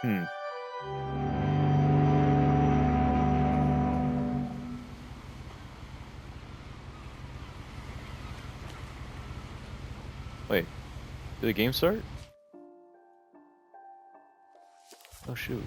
Hmm. Wait, did the game start? Oh shoot.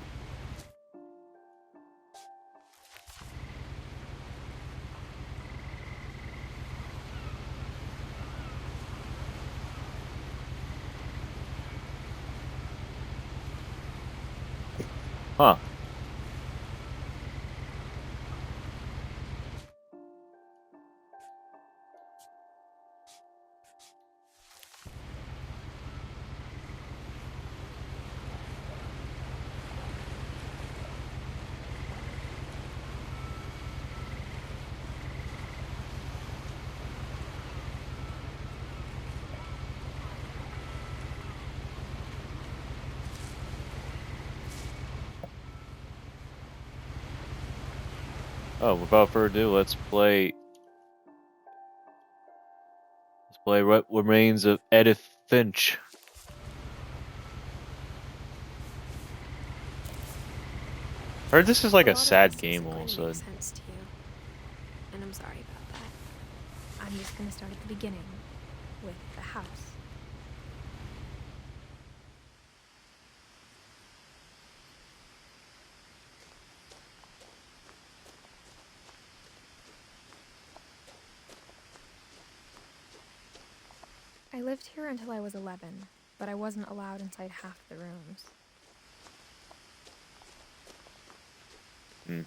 Huh. Oh, without further ado, let's play. Let's play What Remains of Edith Finch. I heard this is like a sad game all of a sudden. Sense to you, and I'm sorry about that. I'm just gonna start at the beginning with the house. I lived here until I was 11, but I wasn't allowed inside half the rooms. Hmm.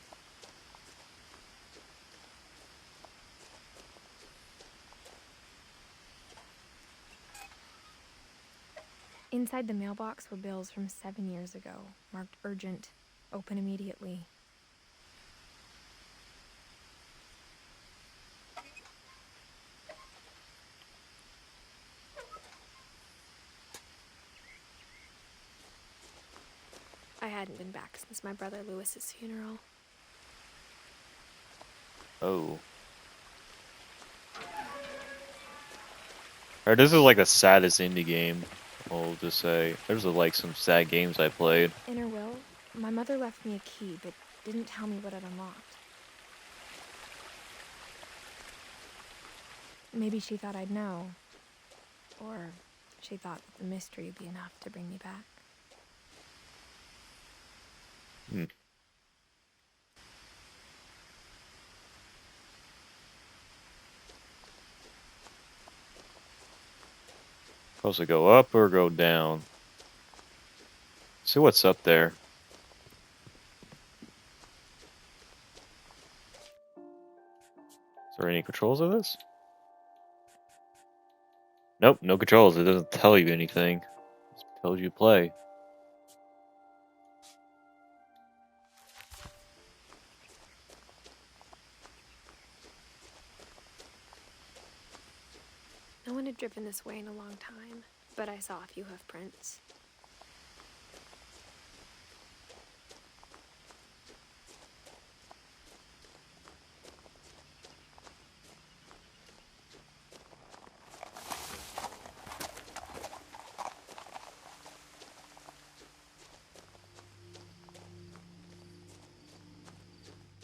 Inside the mailbox were bills from 7 years ago, marked urgent, open immediately. I hadn't been back since my brother Lewis's funeral. Oh. Alright, this is like the saddest indie game, I'll just say. There's like some sad games I played. In her will, my mother left me a key, but didn't tell me what it unlocked. Maybe she thought I'd know. Or she thought that the mystery would be enough to bring me back. Hmm. Supposed to go up or go down? See what's up there. Is there any controls of this? Nope, no controls. It doesn't tell you anything. It just tells you to play. No one had driven this way in a long time, but I saw a few hoof prints.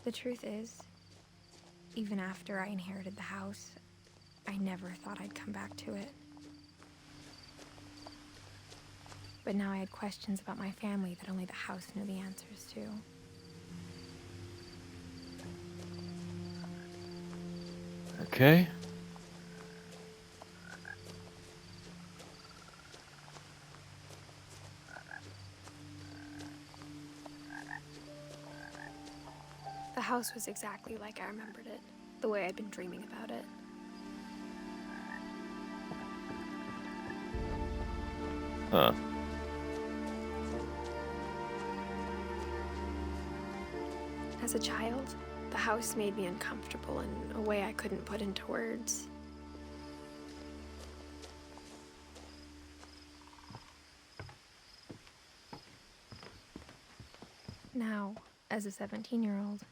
The truth is, even after I inherited the house, I never thought I'd come back to it. But now I had questions about my family that only the house knew the answers to. Okay. The house was exactly like I remembered it, the way I'd been dreaming about it. Huh. As a child, the house made me uncomfortable in a way I couldn't put into words. Now, as a 17-year-old,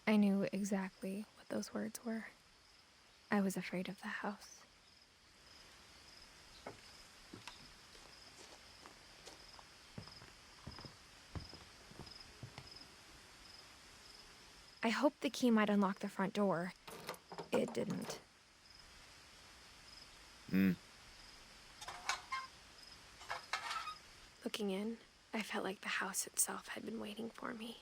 I knew exactly what those words were. I was afraid of the house. I hoped the key might unlock the front door. It didn't. Looking in, I felt like the house itself had been waiting for me.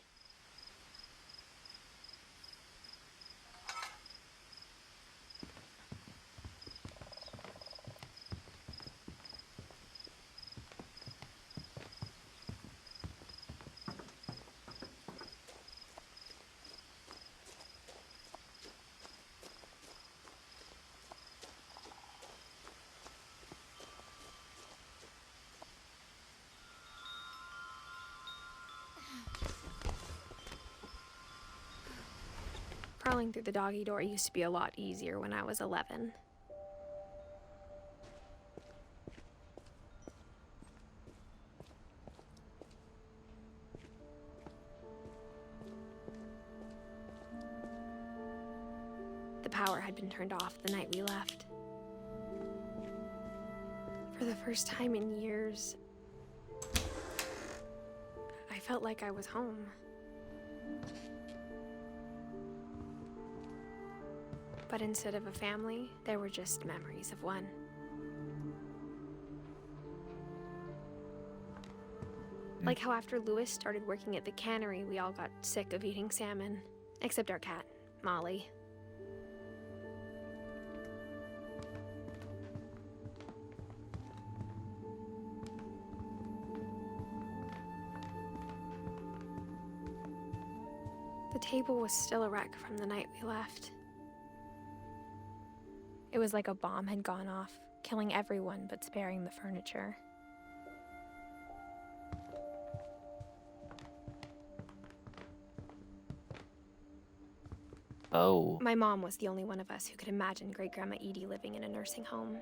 Crawling through the doggy door used to be a lot easier when I was 11. The power had been turned off the night we left. For the first time in years, I felt like I was home. But instead of a family, there were just memories of one. Like how after Lewis started working at the cannery, we all got sick of eating salmon. Except our cat, Molly. The table was still a wreck from the night we left. It was like a bomb had gone off, killing everyone but sparing the furniture. Oh. My mom was the only one of us who could imagine Great-Grandma Edie living in a nursing home.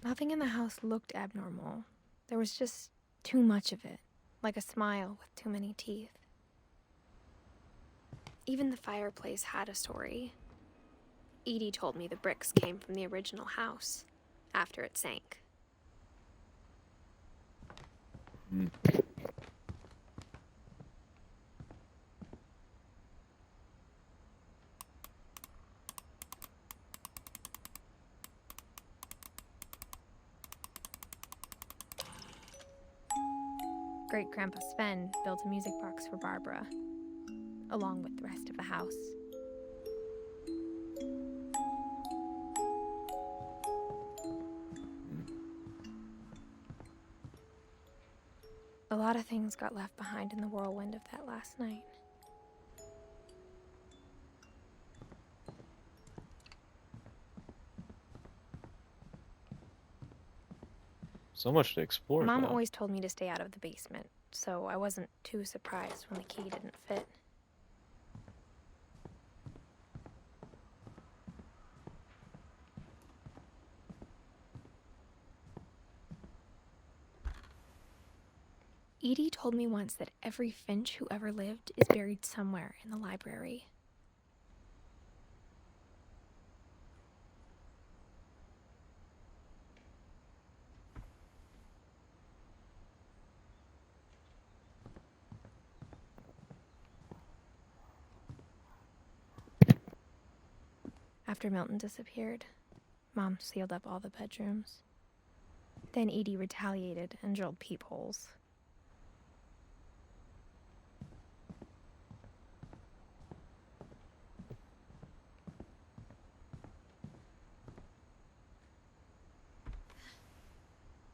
Nothing in the house looked abnormal. There was just too much of it, like a smile with too many teeth. Even the fireplace had a story. Edie told me the bricks came from the original house, after it sank. Great-Grandpa Sven built a music box for Barbara, along with the rest of the house. A lot of things got left behind in the whirlwind of that last night. So much to explore. Mom though. always told me to stay out of the basement, so I wasn't too surprised when the key didn't fit. Edie told me once that every Finch who ever lived is buried somewhere in the library. After Milton disappeared, Mom sealed up all the bedrooms. Then Edie retaliated and drilled peepholes.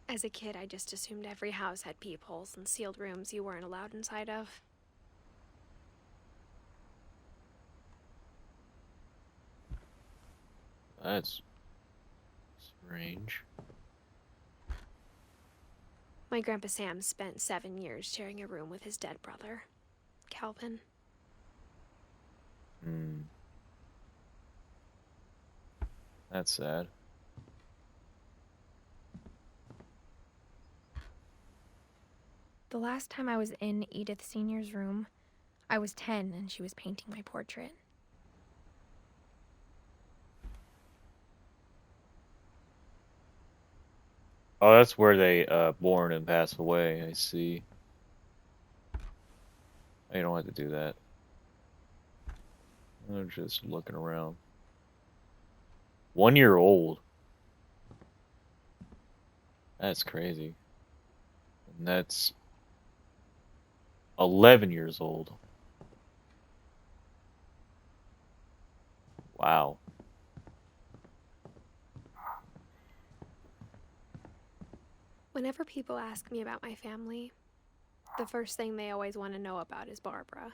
As a kid, I just assumed every house had peepholes and sealed rooms you weren't allowed inside of. That's strange. My Grandpa Sam spent 7 years sharing a room with his dead brother, Calvin. That's sad. The last time I was in Edith Sr.'s room, I was 10 and she was painting my portrait. Oh, that's where they born and pass away. I see. You don't have to do that. I'm just looking around. 1 year old. That's crazy. And that's 11 years old. Wow. Whenever people ask me about my family, the first thing they always want to know about is Barbara.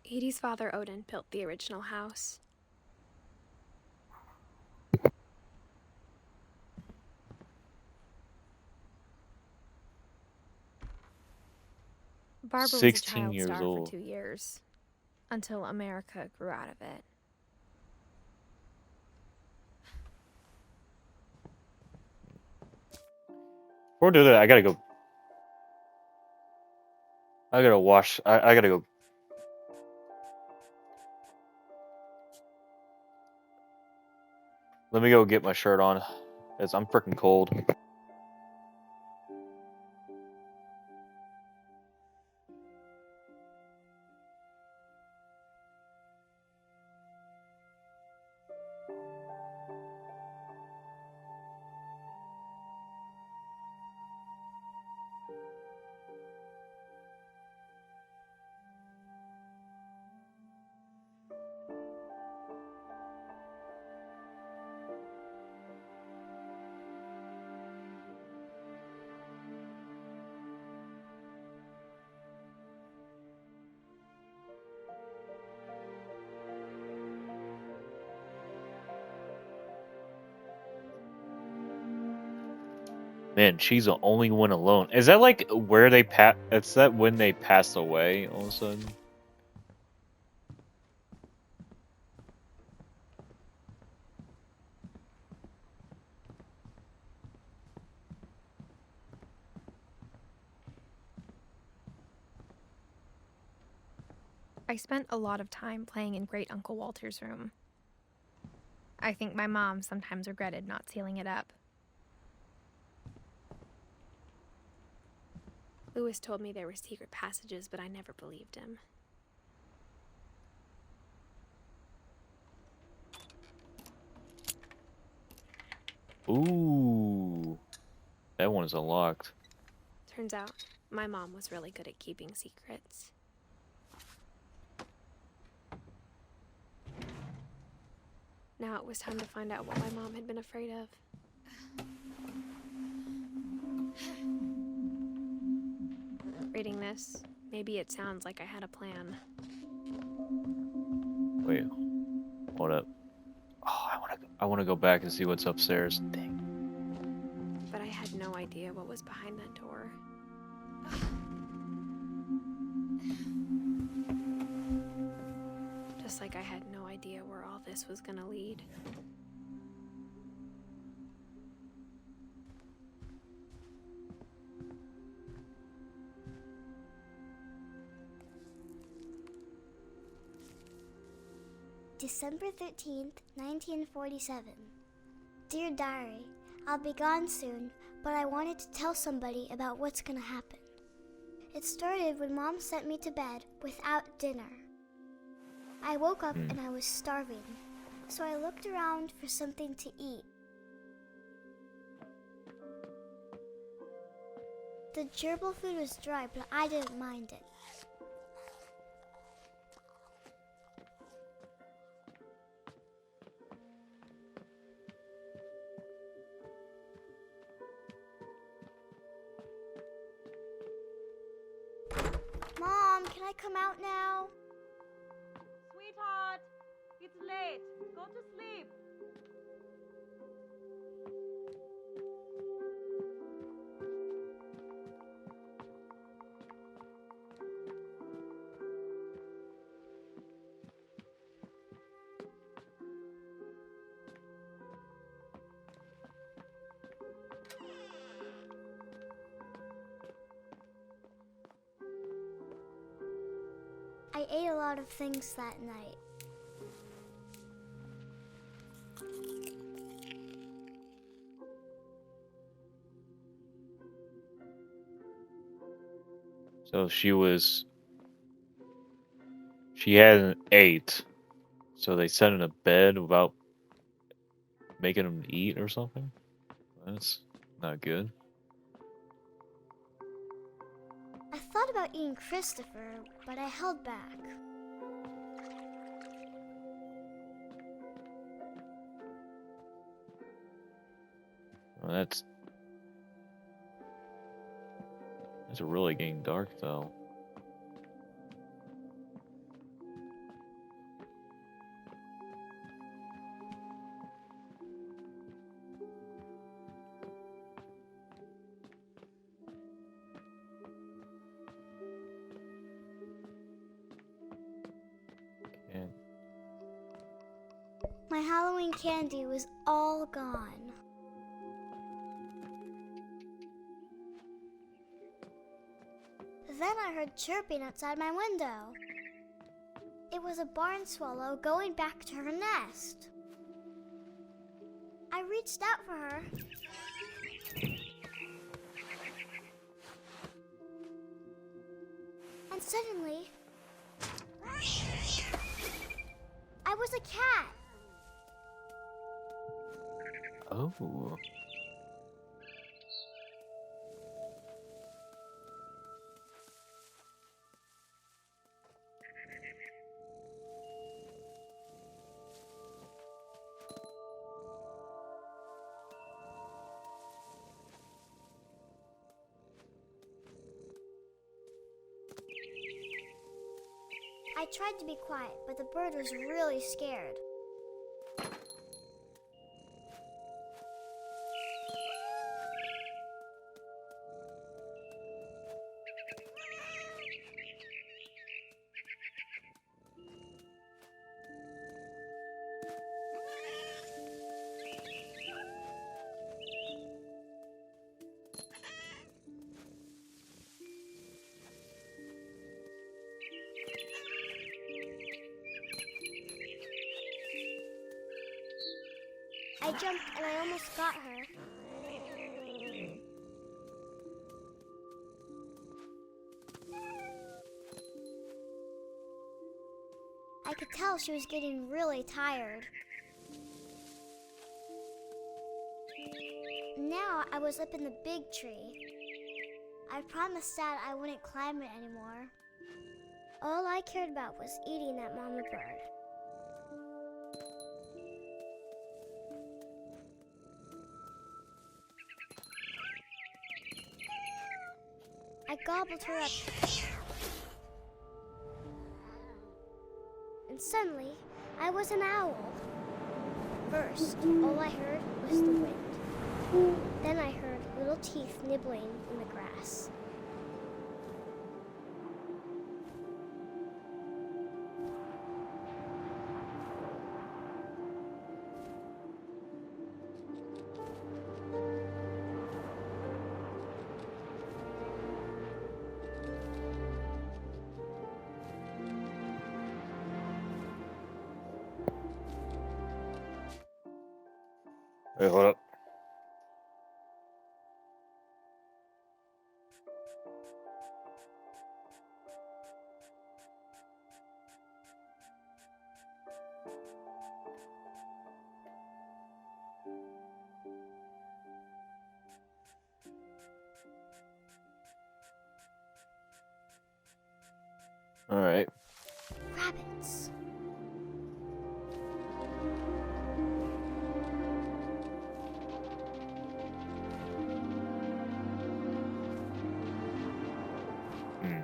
Edie's father, Odin, built the original house. Barbara was a 16 child years star for old. 2 years, until America grew out of it. Before I do that, I gotta go. I gotta wash. I gotta go. Let me go get my shirt on. Cause I'm freaking cold. Man, she's the only one alone. Is that like where they Is that when they pass away all of a sudden? I spent a lot of time playing in Great Uncle Walter's room. I think my mom sometimes regretted not sealing it up. Lewis told me there were secret passages, but I never believed him. Ooh, that one is unlocked. Turns out, my mom was really good at keeping secrets. Now it was time to find out what my mom had been afraid of. Reading this, maybe it sounds like I had a plan. Wait, hold up. Oh, I wanna go back and see what's upstairs. Dang. But I had no idea what was behind that door. Just like I had no idea where all this was gonna lead. December 13th, 1947. Dear Diary, I'll be gone soon, but I wanted to tell somebody about what's gonna happen. It started when Mom sent me to bed without dinner. I woke up and I was starving, so I looked around for something to eat. The gerbil food was dry, but I didn't mind it. Mom, can I come out now? Sweetheart, it's late. Go to sleep. I I ate a lot of things that night. So she hadn't ate, so they set in a bed without making them eat or something? That's not good. I thought about eating Christopher, but I held back. Well, that's really getting dark though. And My Halloween candy was all gone. Then I heard chirping outside my window. It was a barn swallow going back to her nest. I reached out for her. And suddenly, I was a cat. oh. I tried to be quiet, but the bird was really scared. I jumped and I almost got her. I could tell she was getting really tired. Now I was up in the big tree. I promised Dad I wouldn't climb it anymore. All I cared about was eating that mama bird. I gobbled her up. And suddenly, I was an owl. First, all I heard was the wind. Then I heard little teeth nibbling in the grass. Wait, hold up. All right. Rabbits. Hmm.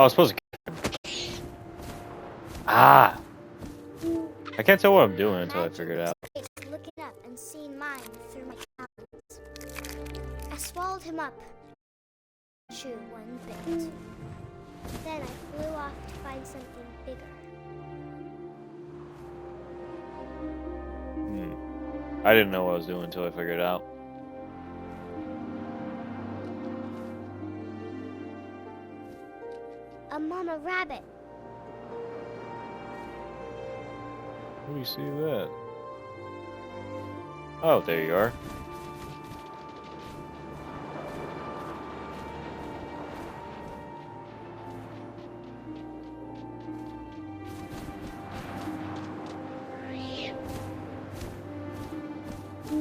I was supposed to. Ah! I can't tell what I'm doing until I figure it out. Looking up and seeing mine through my talons. I swallowed him up. Chew one bit. Then I flew off to find something bigger. I didn't know what I was doing until I figured it out. A mama rabbit. Where do you see that? Oh, there you are.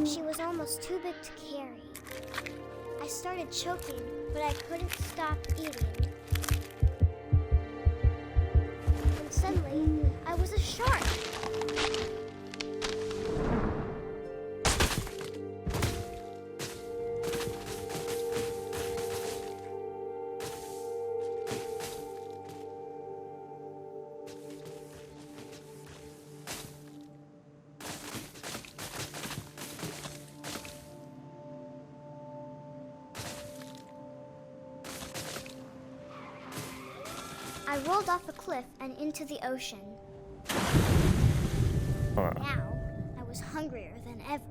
She was almost too big to carry. I started choking, but I couldn't stop eating. And suddenly, I was a shark. I rolled off a cliff and into the ocean. Huh. Now, I was hungrier than ever.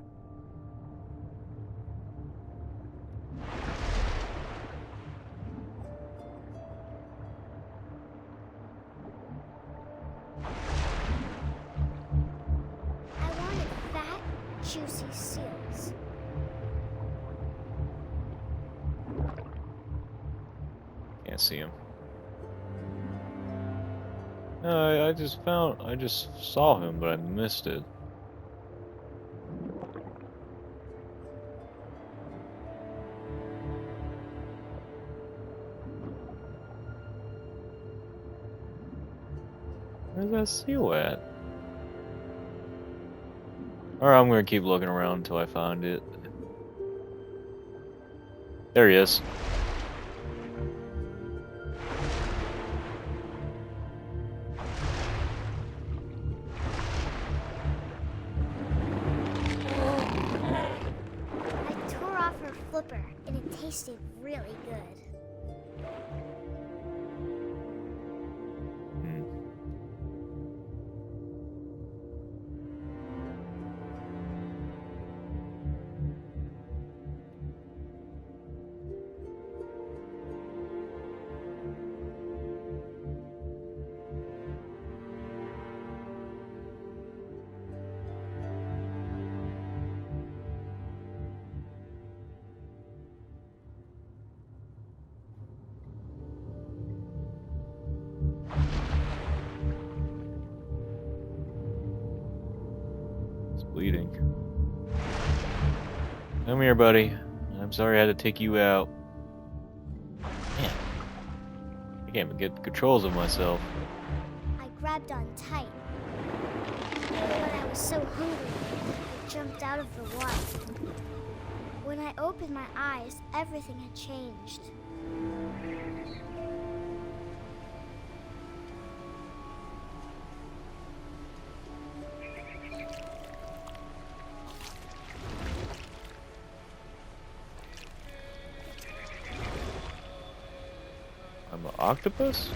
I wanted fat, juicy seals. Can't see him. No, I just saw him, but I missed it. Where's that seal at? Alright, I'm gonna keep looking around until I find it. There he is. I tore off her flipper, and it tasted really good. Bleeding. Come here, buddy. I'm sorry I had to take you out. Man, I can't even get the controls of myself. I grabbed on tight. But I was so hungry, I jumped out of the water. When I opened my eyes, everything had changed. I'm an octopus?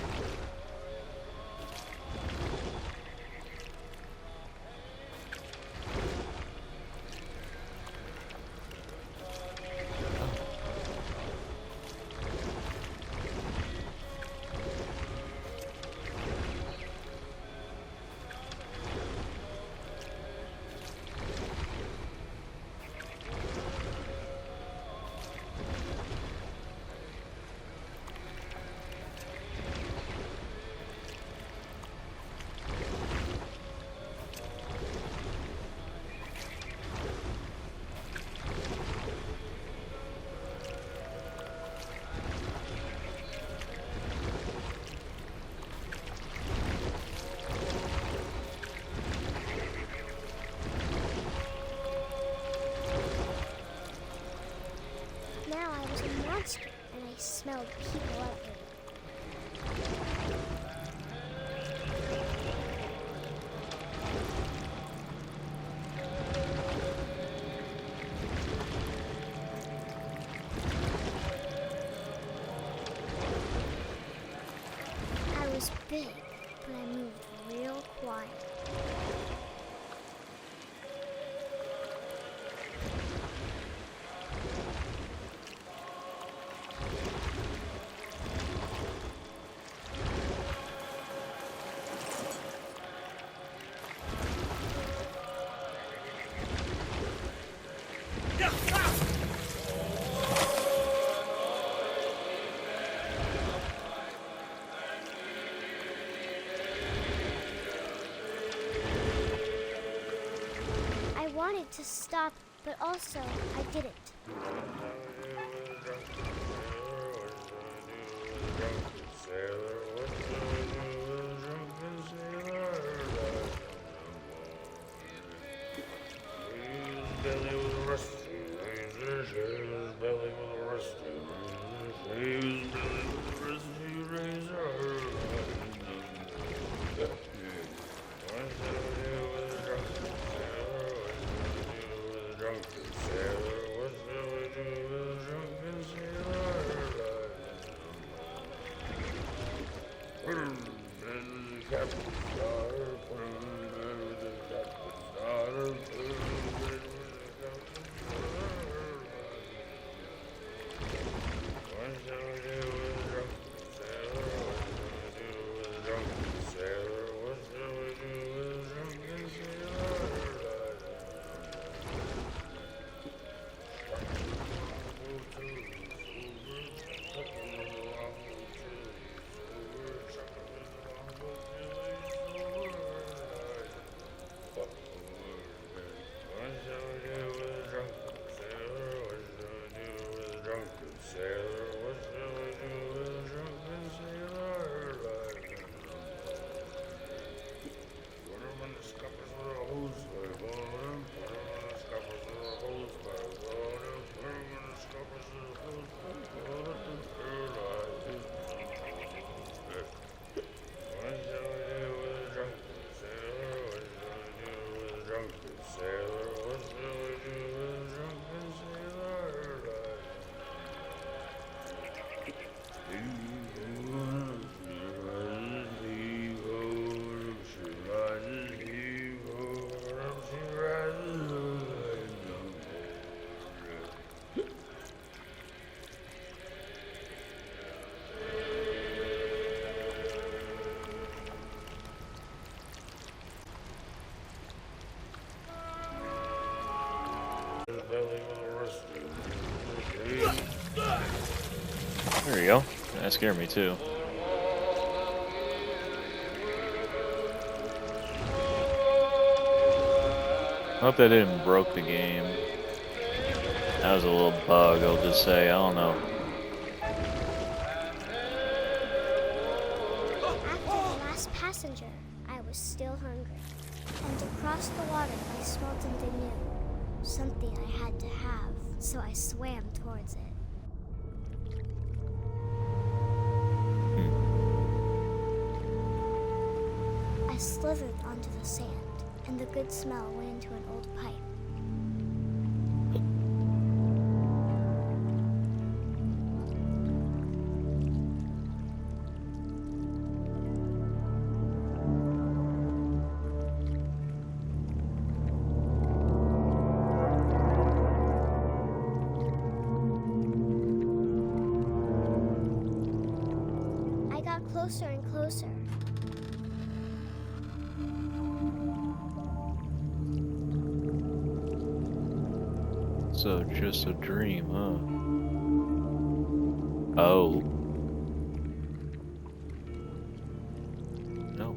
Now I was a monster, and I smelled people everywhere. big, but I moved real quiet. I wanted to stop, but also I didn't. There you go. That scared me too. I hope that didn't broke the game. That was a little bug, I'll just say. I don't know. After the last passenger, I was still hungry. And across the water, I smelled something new. Something I had to have, so I swam towards it. I slithered onto the sand, and the good smell went into an old pipe. I got closer and closer. So just a dream, huh? Oh. No.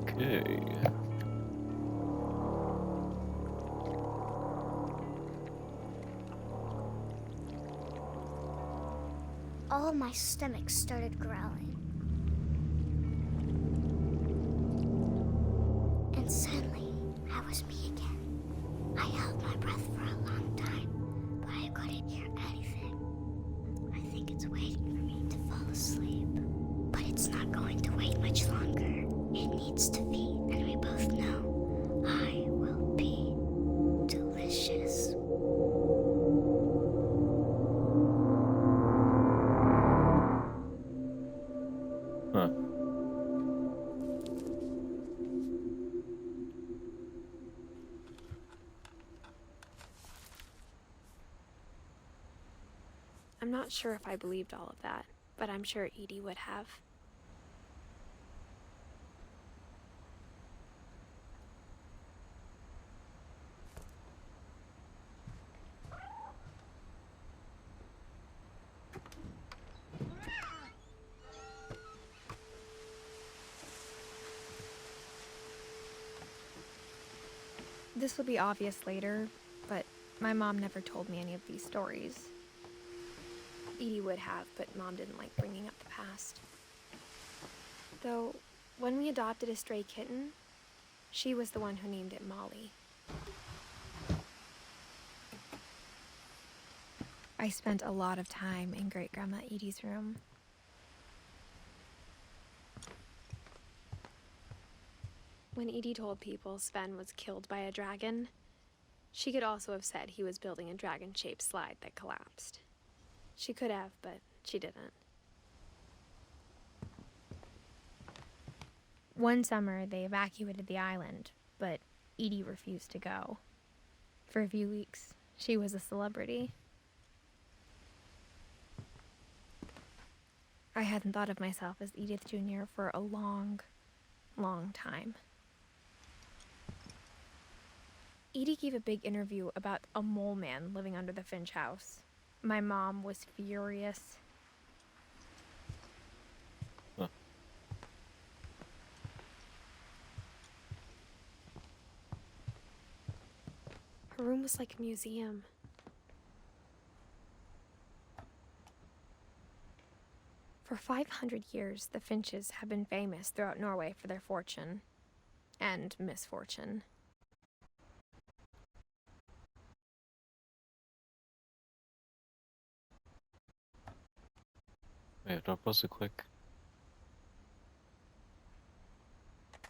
Okay. All my stomach started growling. And suddenly, I was me again. I held my breath for a long time, but I couldn't hear anything. I think it's waiting for me to fall asleep. But it's not going to wait much longer. It needs to be, and we both know I will be delicious. not sure if I believed all of that, but I'm sure Edie would have. This will be obvious later, but my mom never told me any of these stories. Edie would have, but Mom didn't like bringing up the past. Though, when we adopted a stray kitten, she was the one who named it Molly. I spent a lot of time in Great-Grandma Edie's room. When Edie told people Sven was killed by a dragon, she could also have said he was building a dragon-shaped slide that collapsed. She could have, but she didn't. One summer, they evacuated the island, but Edie refused to go. For a few weeks, she was a celebrity. I hadn't thought of myself as Edith Jr. for a long, long time. Edie gave a big interview about a mole man living under the Finch house. My mom was furious. Huh. Her room was like a museum. For 500 years, the Finches have been famous throughout Norway for their fortune and misfortune. Wait, don't pause it quick.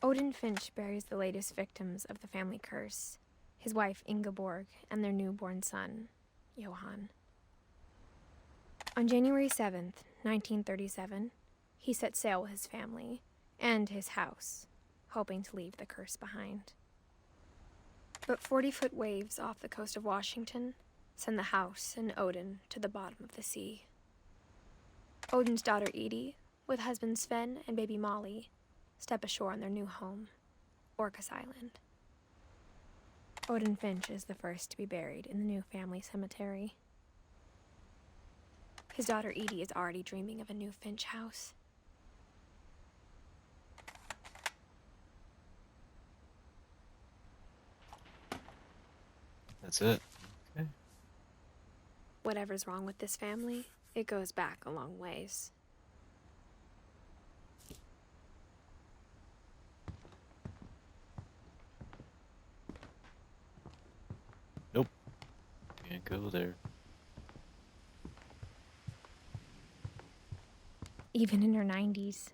Odin Finch buries the latest victims of the family curse, his wife Ingeborg and their newborn son, Johan. On January 7th, 1937, he set sail with his family and his house, hoping to leave the curse behind. But 40-foot waves off the coast of Washington send the house and Odin to the bottom of the sea. Odin's daughter Edie, with husband Sven and baby Molly, step ashore on their new home, Orcas Island. Odin Finch is the first to be buried in the new family cemetery. His daughter Edie is already dreaming of a new Finch house. That's it. Okay. Whatever's wrong with this family, it goes back a long ways. Nope. Can't go there. Even in her 90s,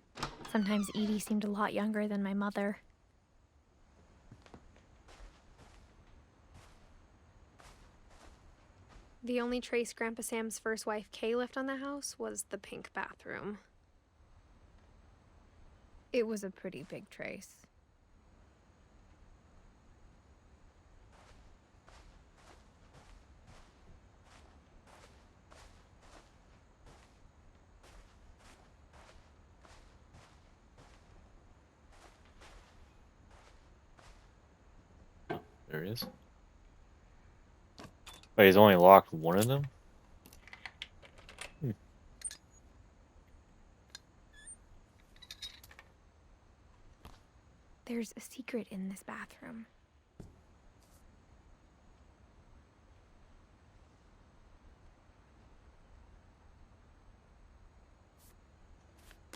sometimes Edie seemed a lot younger than my mother. The only trace Grandpa Sam's first wife Kay left on the house was the pink bathroom. It was a pretty big trace. There it is. Wait, he's only locked one of them? There's a secret in this bathroom.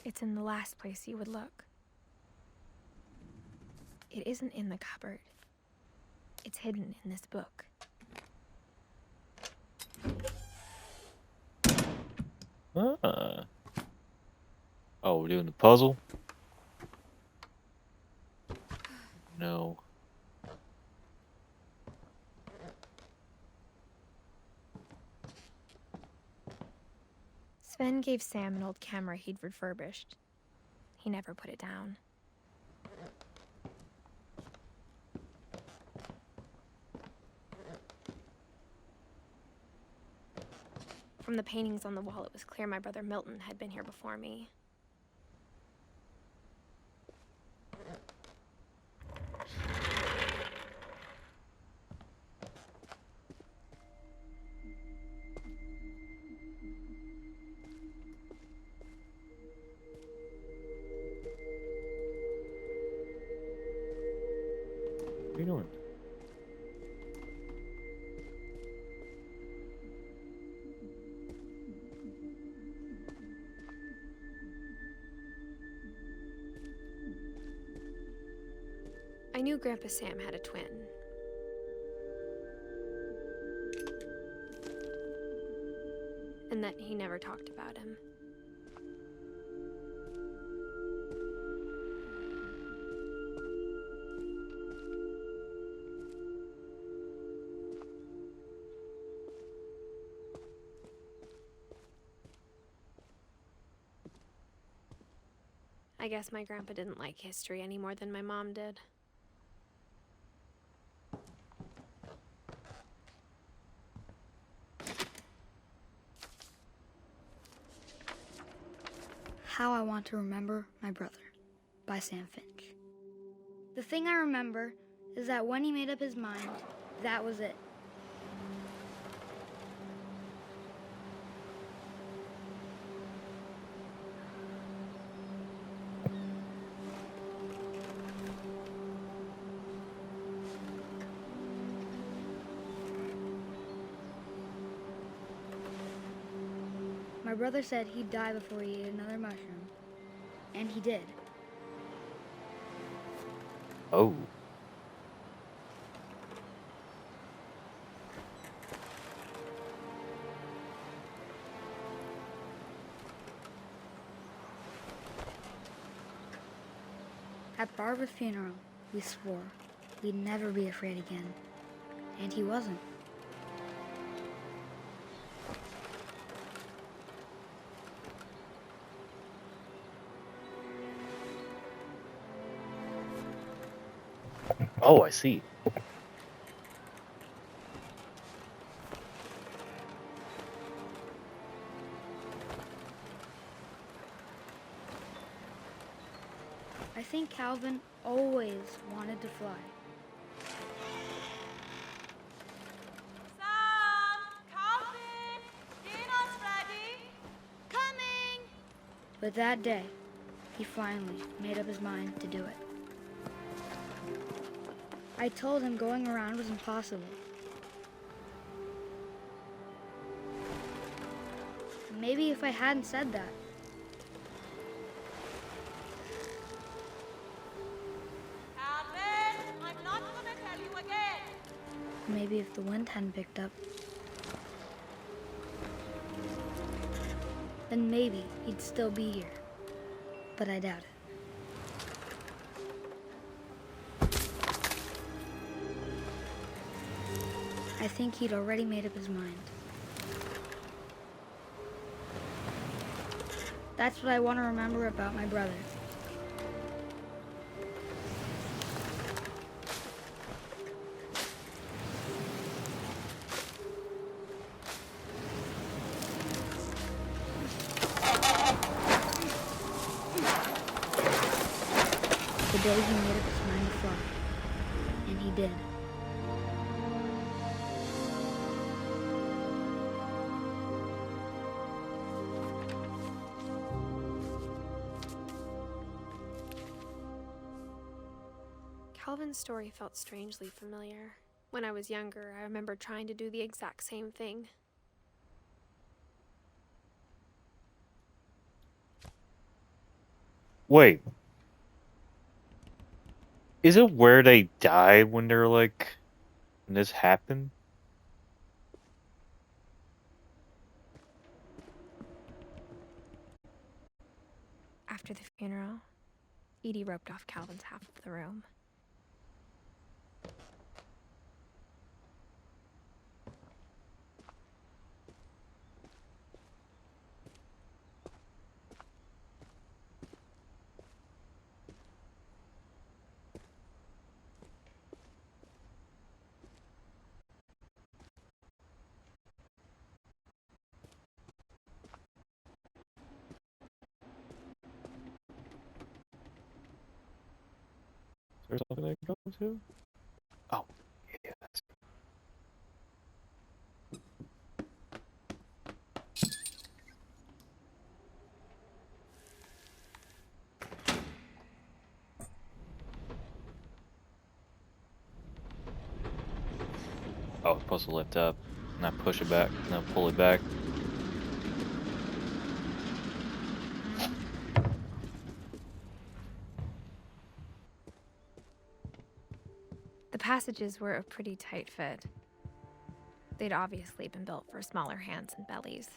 It's in the last place you would look. It isn't in the cupboard. It's hidden in this book. Ah. Oh, we're doing the puzzle? No. Sven gave Sam an old camera he'd refurbished. He never put it down. From the paintings on the wall, it was clear my brother Milton had been here before me. What are you doing? I knew Grandpa Sam had a twin. And that he never talked about him. I guess my grandpa didn't like history any more than my mom did. How I Want to Remember My Brother by Sam Finch. The thing I remember is that when he made up his mind, that was it. My brother said he'd die before he ate another mushroom, and he did. Oh. At Barbara's funeral, we swore we'd never be afraid again, and he wasn't. Oh, I see. I think Calvin always wanted to fly. Sam! Calvin! Dinner's ready! Coming! But that day, he finally made up his mind to do it. I told him going around was impossible. Maybe if I hadn't said that, Calvin! I'm not gonna tell you again! maybe if the wind hadn't picked up, then maybe he'd still be here. But I doubt it. I think he'd already made up his mind. That's what I want to remember about my brother. The day he made up his mind to fly. And he did. Calvin's story felt strangely familiar. When I was younger, I remember trying to do the exact same thing. Wait. Is it where they die when they're like, when this happened? After the funeral, Edie roped off Calvin's half of the room. or something they go to? Oh, yeah. Oh, it's supposed to lift up, not push it back, not pull it back. The passages were a pretty tight fit. They'd obviously been built for smaller hands and bellies.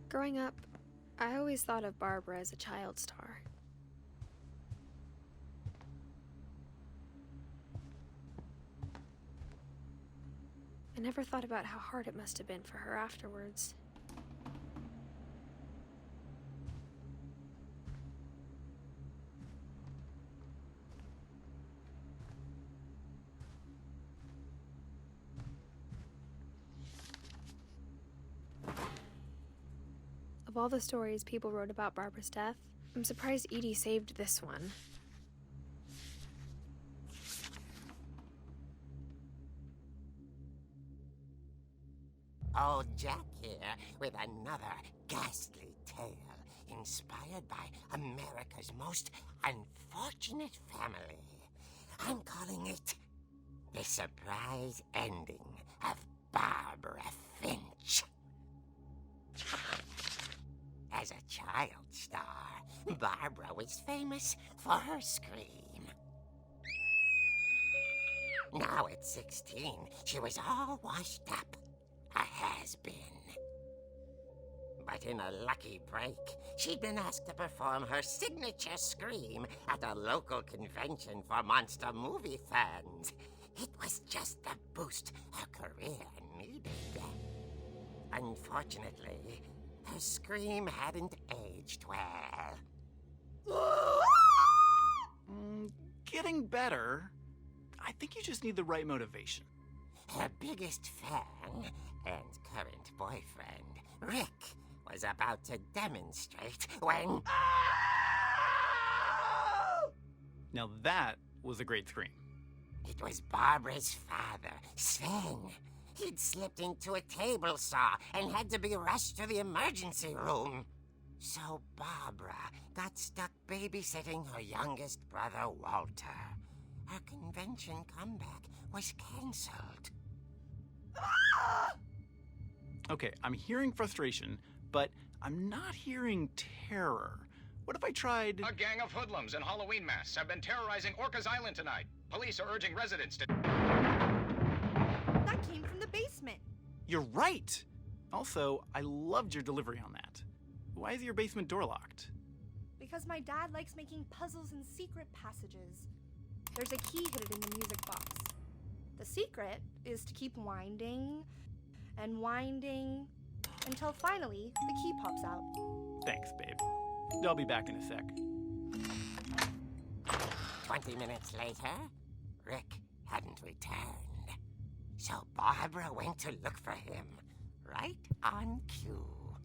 Growing up, I always thought of Barbara as a child star. I never thought about how hard it must have been for her afterwards. Of all the stories people wrote about Barbara's death, I'm surprised Edie saved this one. Old Jack here with another ghastly tale inspired by America's most unfortunate family. I'm calling it The Surprise Ending of Barbara Finch. As a child star, Barbara was famous for her scream. Now at 16, she was all washed up. A has-been. But in a lucky break, she'd been asked to perform her signature scream at a local convention for monster movie fans. It was just the boost her career needed. Unfortunately, her scream hadn't aged well. Getting better. I think you just need the right motivation. Her biggest fan and current boyfriend, Rick, was about to demonstrate when... Now that was a great scream. It was Barbara's father, Sven. He'd slipped into a table saw and had to be rushed to the emergency room. So Barbara got stuck babysitting her youngest brother, Walter. Her convention comeback was cancelled. Okay, I'm hearing frustration, but I'm not hearing terror. What if I tried... A gang of hoodlums in Halloween masks have been terrorizing Orcas Island tonight. Police are urging residents to... That came from the basement. You're right! Also, I loved your delivery on that. Why is your basement door locked? Because my dad likes making puzzles and secret passages. There's a key hidden in the music box. The secret is to keep winding and winding until finally the key pops out. Thanks, babe. I'll be back in a sec. 20 minutes later, Rick hadn't returned. So Barbara went to look for him, right on cue.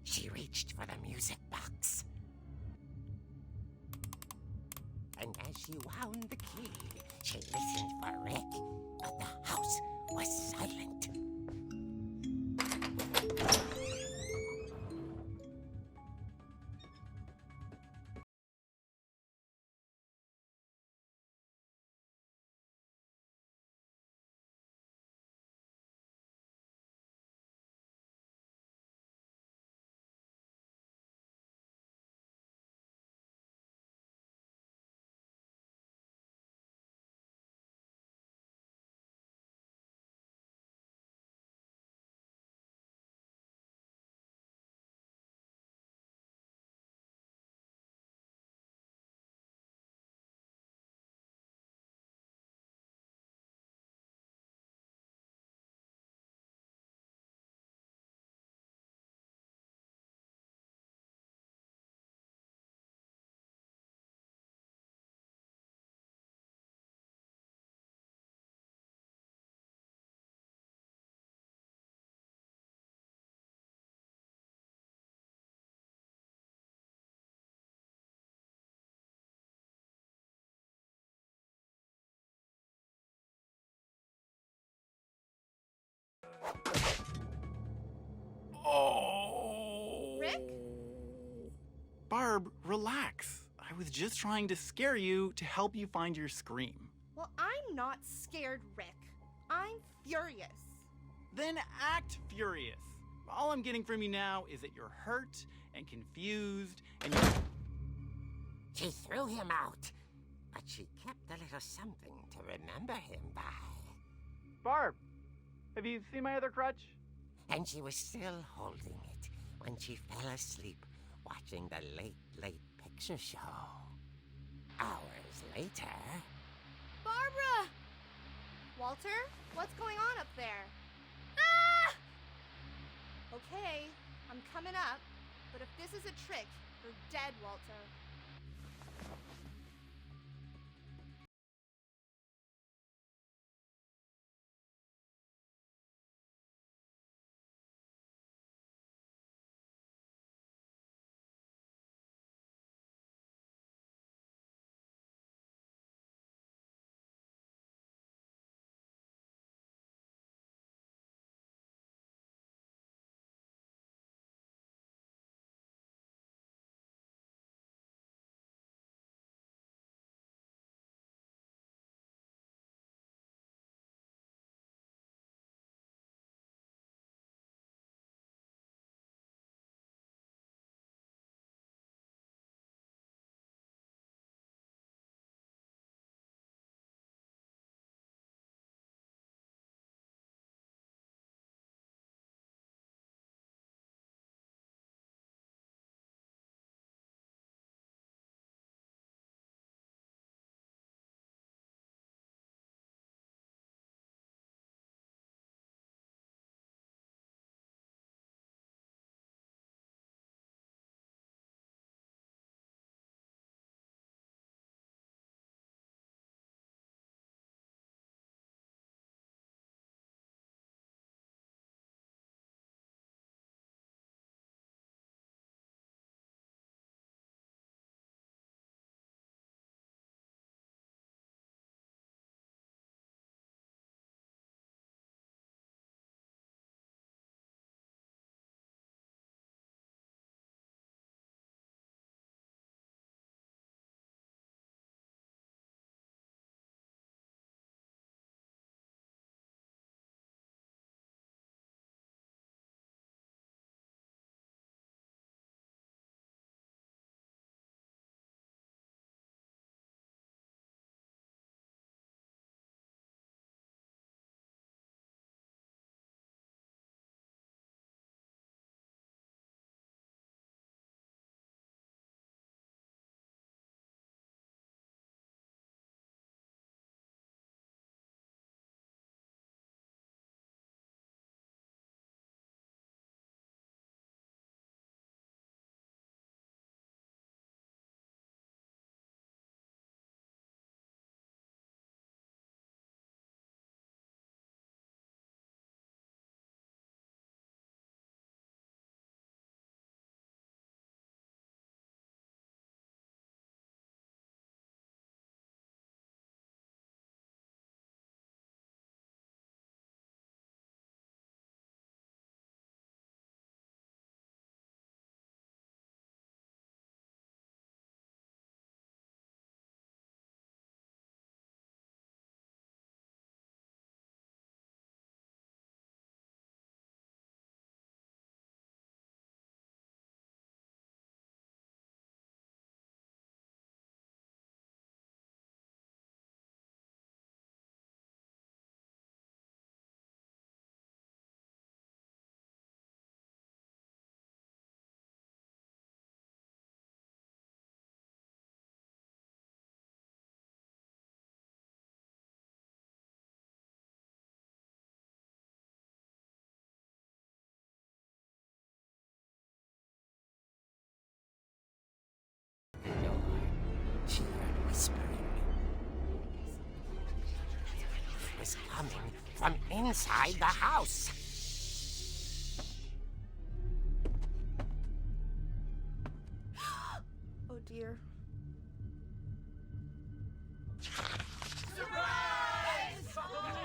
She reached for the music box. And as she wound the key, she listened for Rick, but the house was silent. Oh! Rick? Barb, relax. I was just trying to scare you to help you find your scream. Well, I'm not scared, Rick. I'm furious. Then act furious. All I'm getting from you now is that you're hurt and confused and you're... She threw him out, but she kept a little something to remember him by. Barb, have you seen my other crutch? And she was still holding it when she fell asleep watching the late picture show. Hours later... Barbara! Walter, what's going on up there? Ah! Okay, I'm coming up, but if this is a trick, you're dead, Walter. She heard whispering. It was coming from inside the house. Oh dear.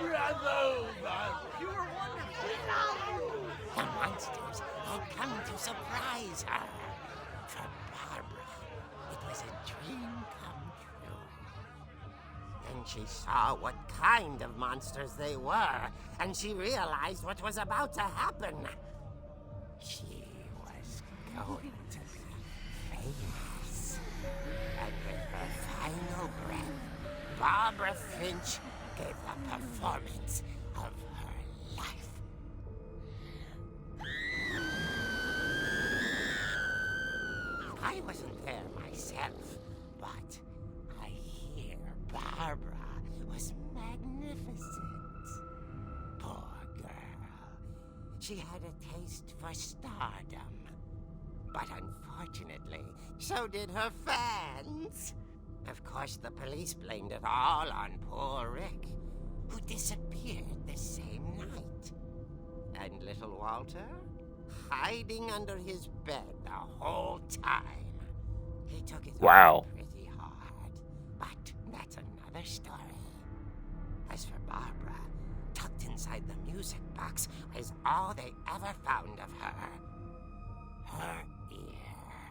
Bravo, Barbara! You were wonderful. had come to surprise her. For Barbara, it was a dream come true. Then she saw what kind of monsters they were, and she realized what was about to happen. She was going to be famous. And with her final breath, Barbara Finch gave the performance of her life. I wasn't there myself, but I hear Barbara was magnificent. Poor girl. She had a taste for stardom. But unfortunately, so did her fans. Of course, the police blamed it all on poor Rick, who disappeared the same night. And little Walter? Hiding under his bed the whole time. He took it all pretty hard, but that's another story. As for Barbara, tucked inside the music box is all they ever found of her. Her ear.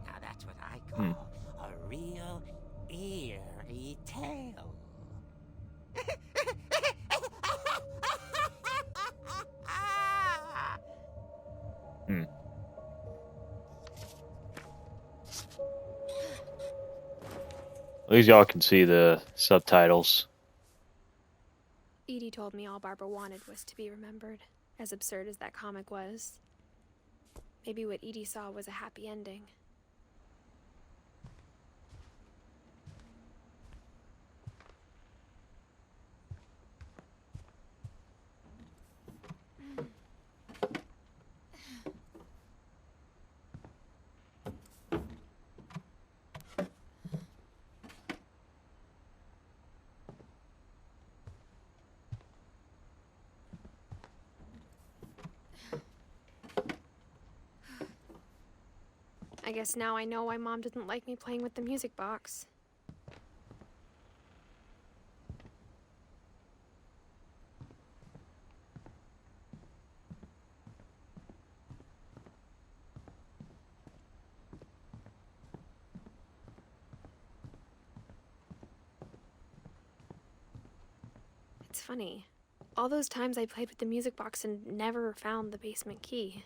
Now that's what I call a real eerie tale. At least y'all can see the subtitles. Edie told me all Barbara wanted was to be remembered, as absurd as that comic was. Maybe what Edie saw was a happy ending. I guess now I know why Mom didn't like me playing with the music box. It's funny. All those times I played with the music box and never found the basement key.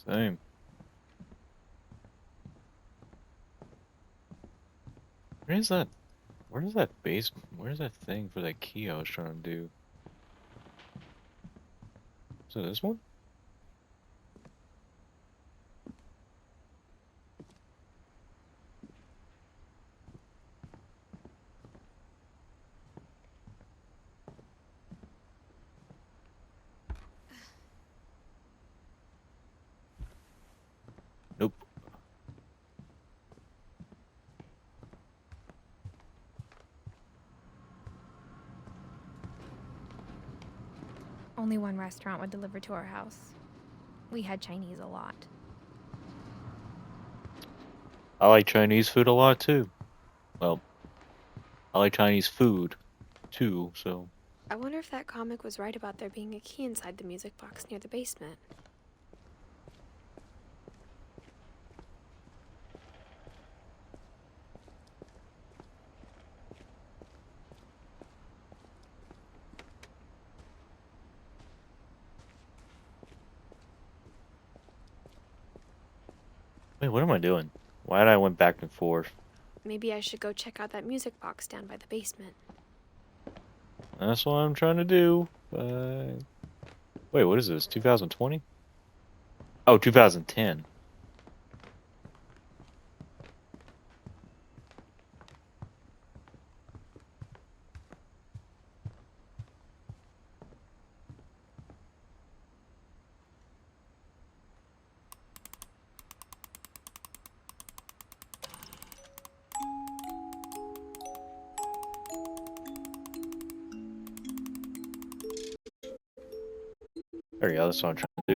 Same. Where's that basement? Where's that thing for that key I was trying to do? Is it this one? Nope. Only one restaurant would deliver to our house. We had Chinese a lot. I like Chinese food a lot too. Well, I like Chinese food too, so. I wonder if that comic was right about there being a key inside the music box near the basement. Wait, what am I doing? Why did I went back and forth? Maybe I should go check out that music box down by the basement. That's what I'm trying to do. Wait, what is this? 2020? Oh, 2010. There we go, that's what I'm trying to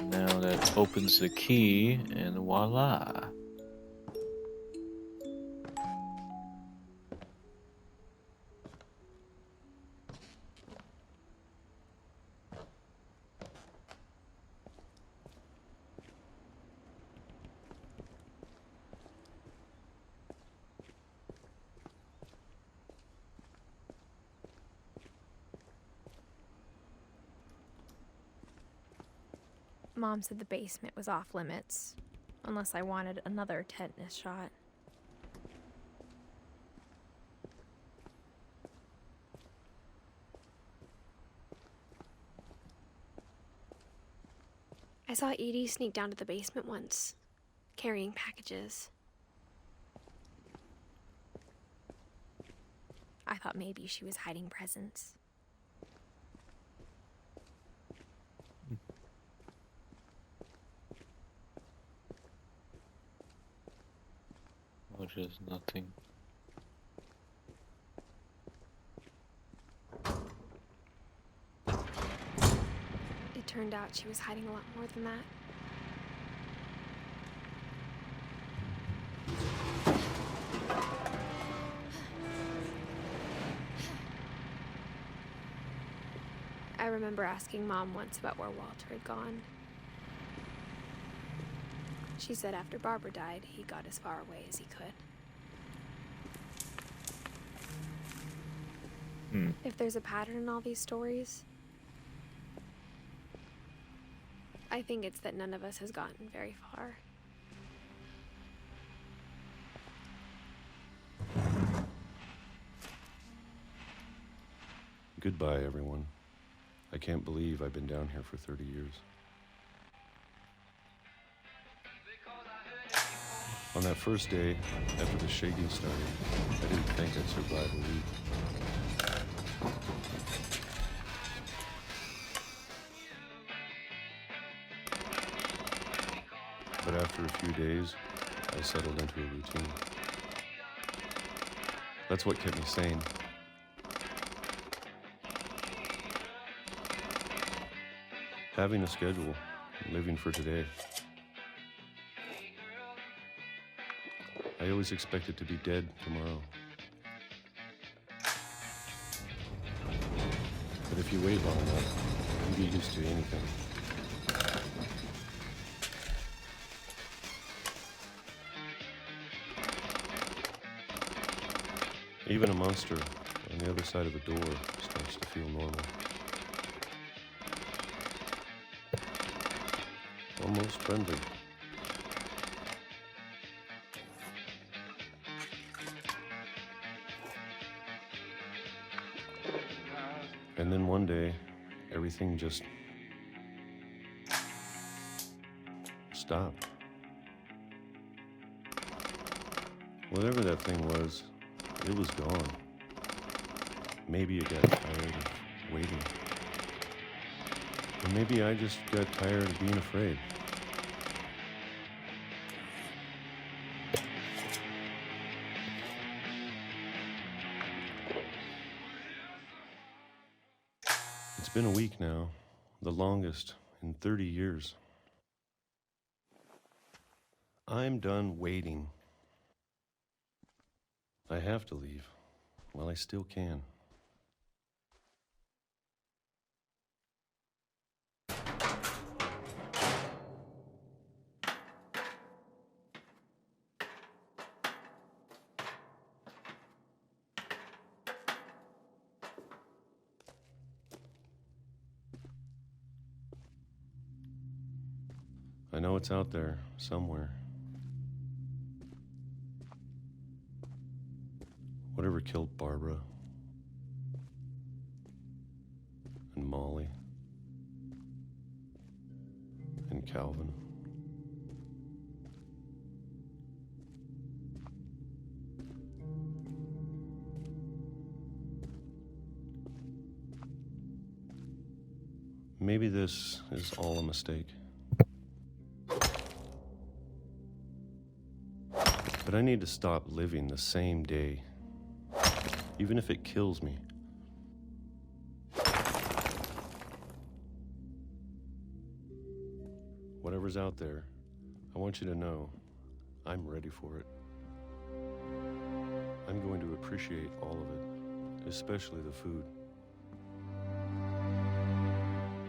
do. Now that opens the key, and voila. Mom said the basement was off limits, unless I wanted another tetanus shot. I saw Edie sneak down to the basement once, carrying packages. I thought maybe she was hiding presents. Or just nothing. It turned out she was hiding a lot more than that. I remember asking Mom once about where Walter had gone. She said after Barbara died, he got as far away as he could. If there's a pattern in all these stories, I think it's that none of us has gotten very far. Goodbye, everyone. I can't believe I've been down here for 30 years. On that first day, after the shaking started, I didn't think I'd survive a week. But after a few days, I settled into a routine. That's what kept me sane. Having a schedule, living for today. I always expected to be dead tomorrow. But if you wait long enough, you get used to anything. Even a monster on the other side of the door starts to feel normal. Almost friendly. And then one day, everything just stopped. Whatever that thing was, it was gone. Maybe it got tired of waiting. Or maybe I just got tired of being afraid. It's been a week now, the longest in 30 years. I'm done waiting. I have to leave while I still can. I know it's out there somewhere. Whatever killed Barbara and Molly and Calvin. Maybe this is all a mistake. But I need to stop living the same day, even if it kills me. Whatever's out there, I want you to know I'm ready for it. I'm going to appreciate all of it, especially the food.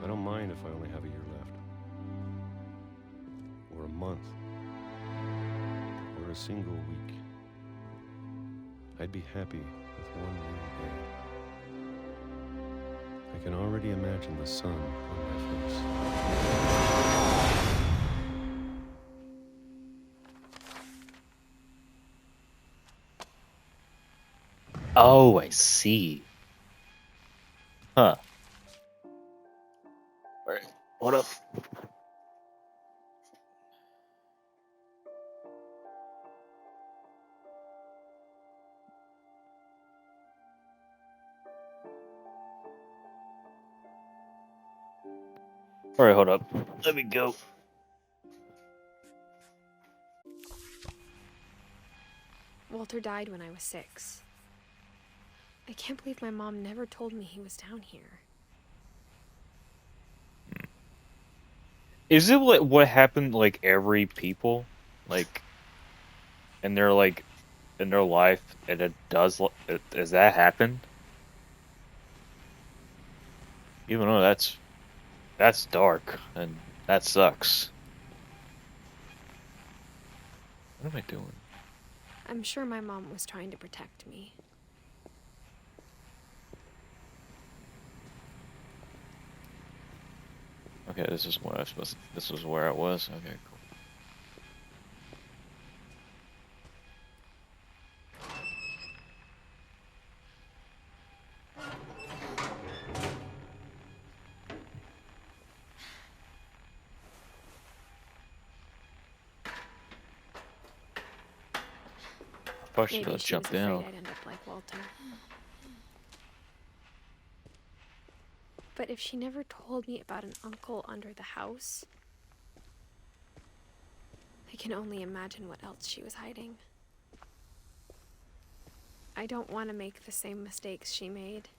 I don't mind if I only have a year left, or a month, or a single week. I'd be happy with one more day. I can already imagine the sun on my face. Oh, I see. Huh. Alright, what up? Alright, hold up. Let me go. Walter died when I was 6. I can't believe my mom never told me he was down here. Is it what happened like every people? Like in their life and it does that happen? Even though that's dark and that sucks. What am I doing? I'm sure my mom was trying to protect me. Okay, this is where this was where I was. Okay, cool. I should Maybe have she was jumped afraid down. I'd end up like Walter. But if she never told me about an uncle under the house, I can only imagine what else she was hiding. I don't want to make the same mistakes she made.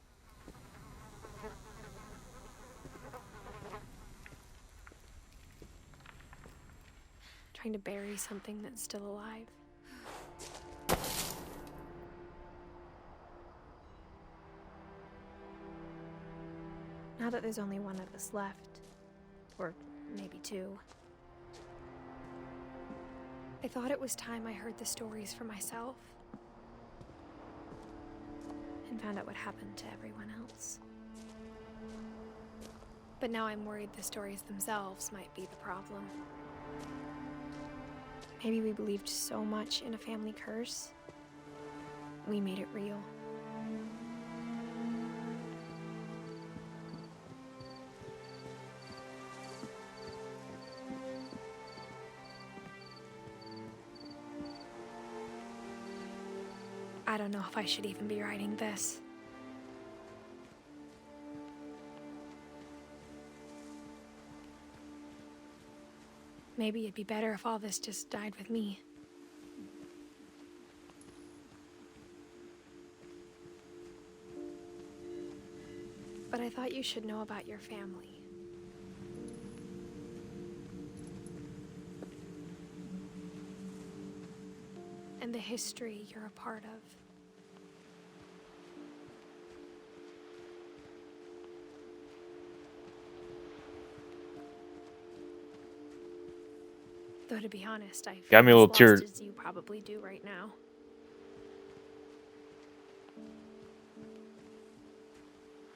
Trying to bury something that's still alive. Now that there's only one of us left, or maybe 2, I thought it was time I heard the stories for myself and found out what happened to everyone else. But now I'm worried the stories themselves might be the problem. Maybe we believed so much in a family curse, we made it real. I don't know if I should even be writing this. Maybe it'd be better if all this just died with me. But I thought you should know about your family. And the history you're a part of. Though to be honest, I feel Got me a as little tear. lost as you probably do right now.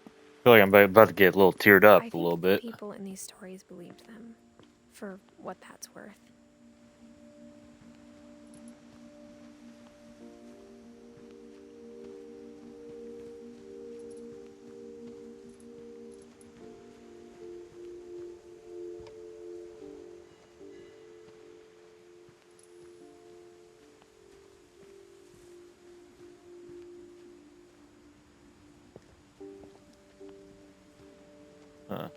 I feel like I'm about to get a little teared up I a think little the bit. people in these stories believed them, for what that's worth. Huh.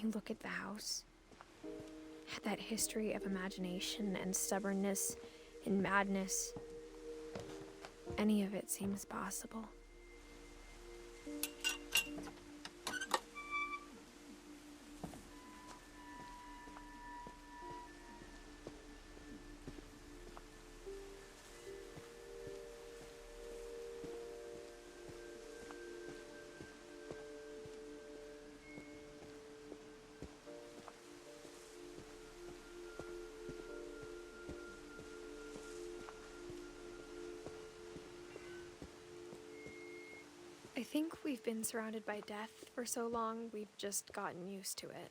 you look at the house, had that history of imagination and stubbornness and madness. Any of it seems possible. I think we've been surrounded by death for so long, we've just gotten used to it.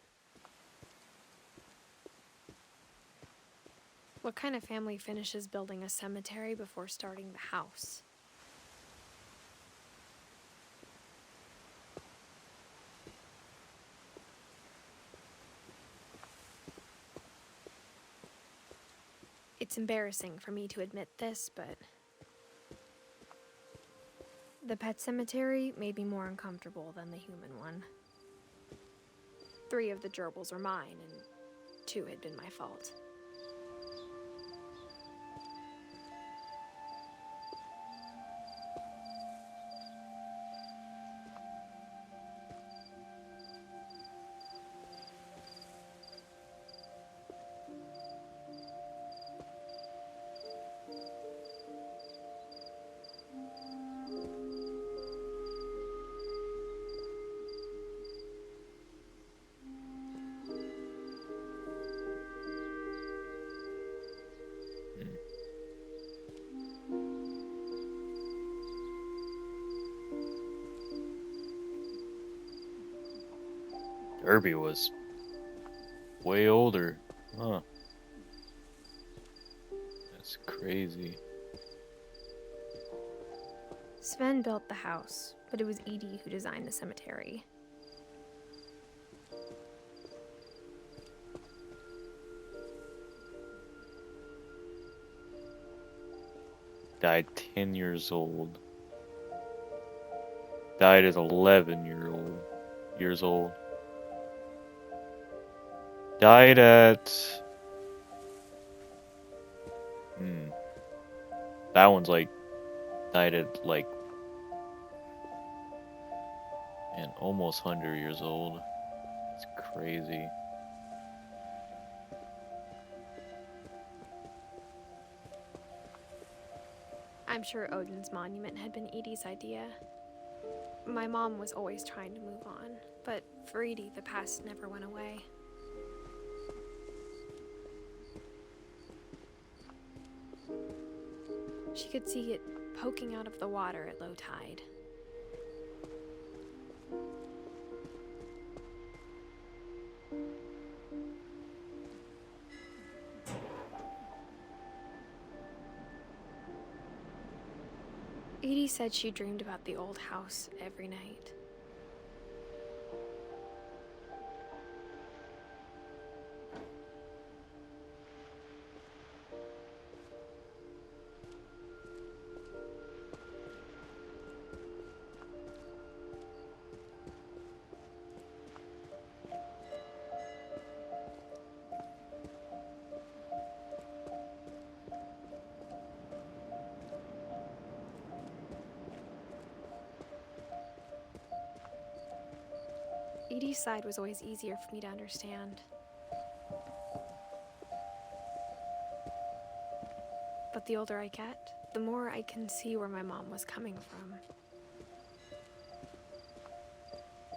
What kind of family finishes building a cemetery before starting the house? It's embarrassing for me to admit this, but the pet cemetery made me more uncomfortable than the human one. 3 of the gerbils were mine, and 2 had been my fault. Derby was way older. Huh. That's crazy. Sven built the house, but it was Edith who designed the cemetery. Died 10 years old. Died as 11 years old. Died at... That one's like... Died at like... Man, almost 100 years old. It's crazy. I'm sure Odin's monument had been Edie's idea. My mom was always trying to move on, but for Edie, the past never went away. She could see it poking out of the water at low tide. Edie said she dreamed about the old house every night. Edie's side was always easier for me to understand. But the older I get, the more I can see where my mom was coming from.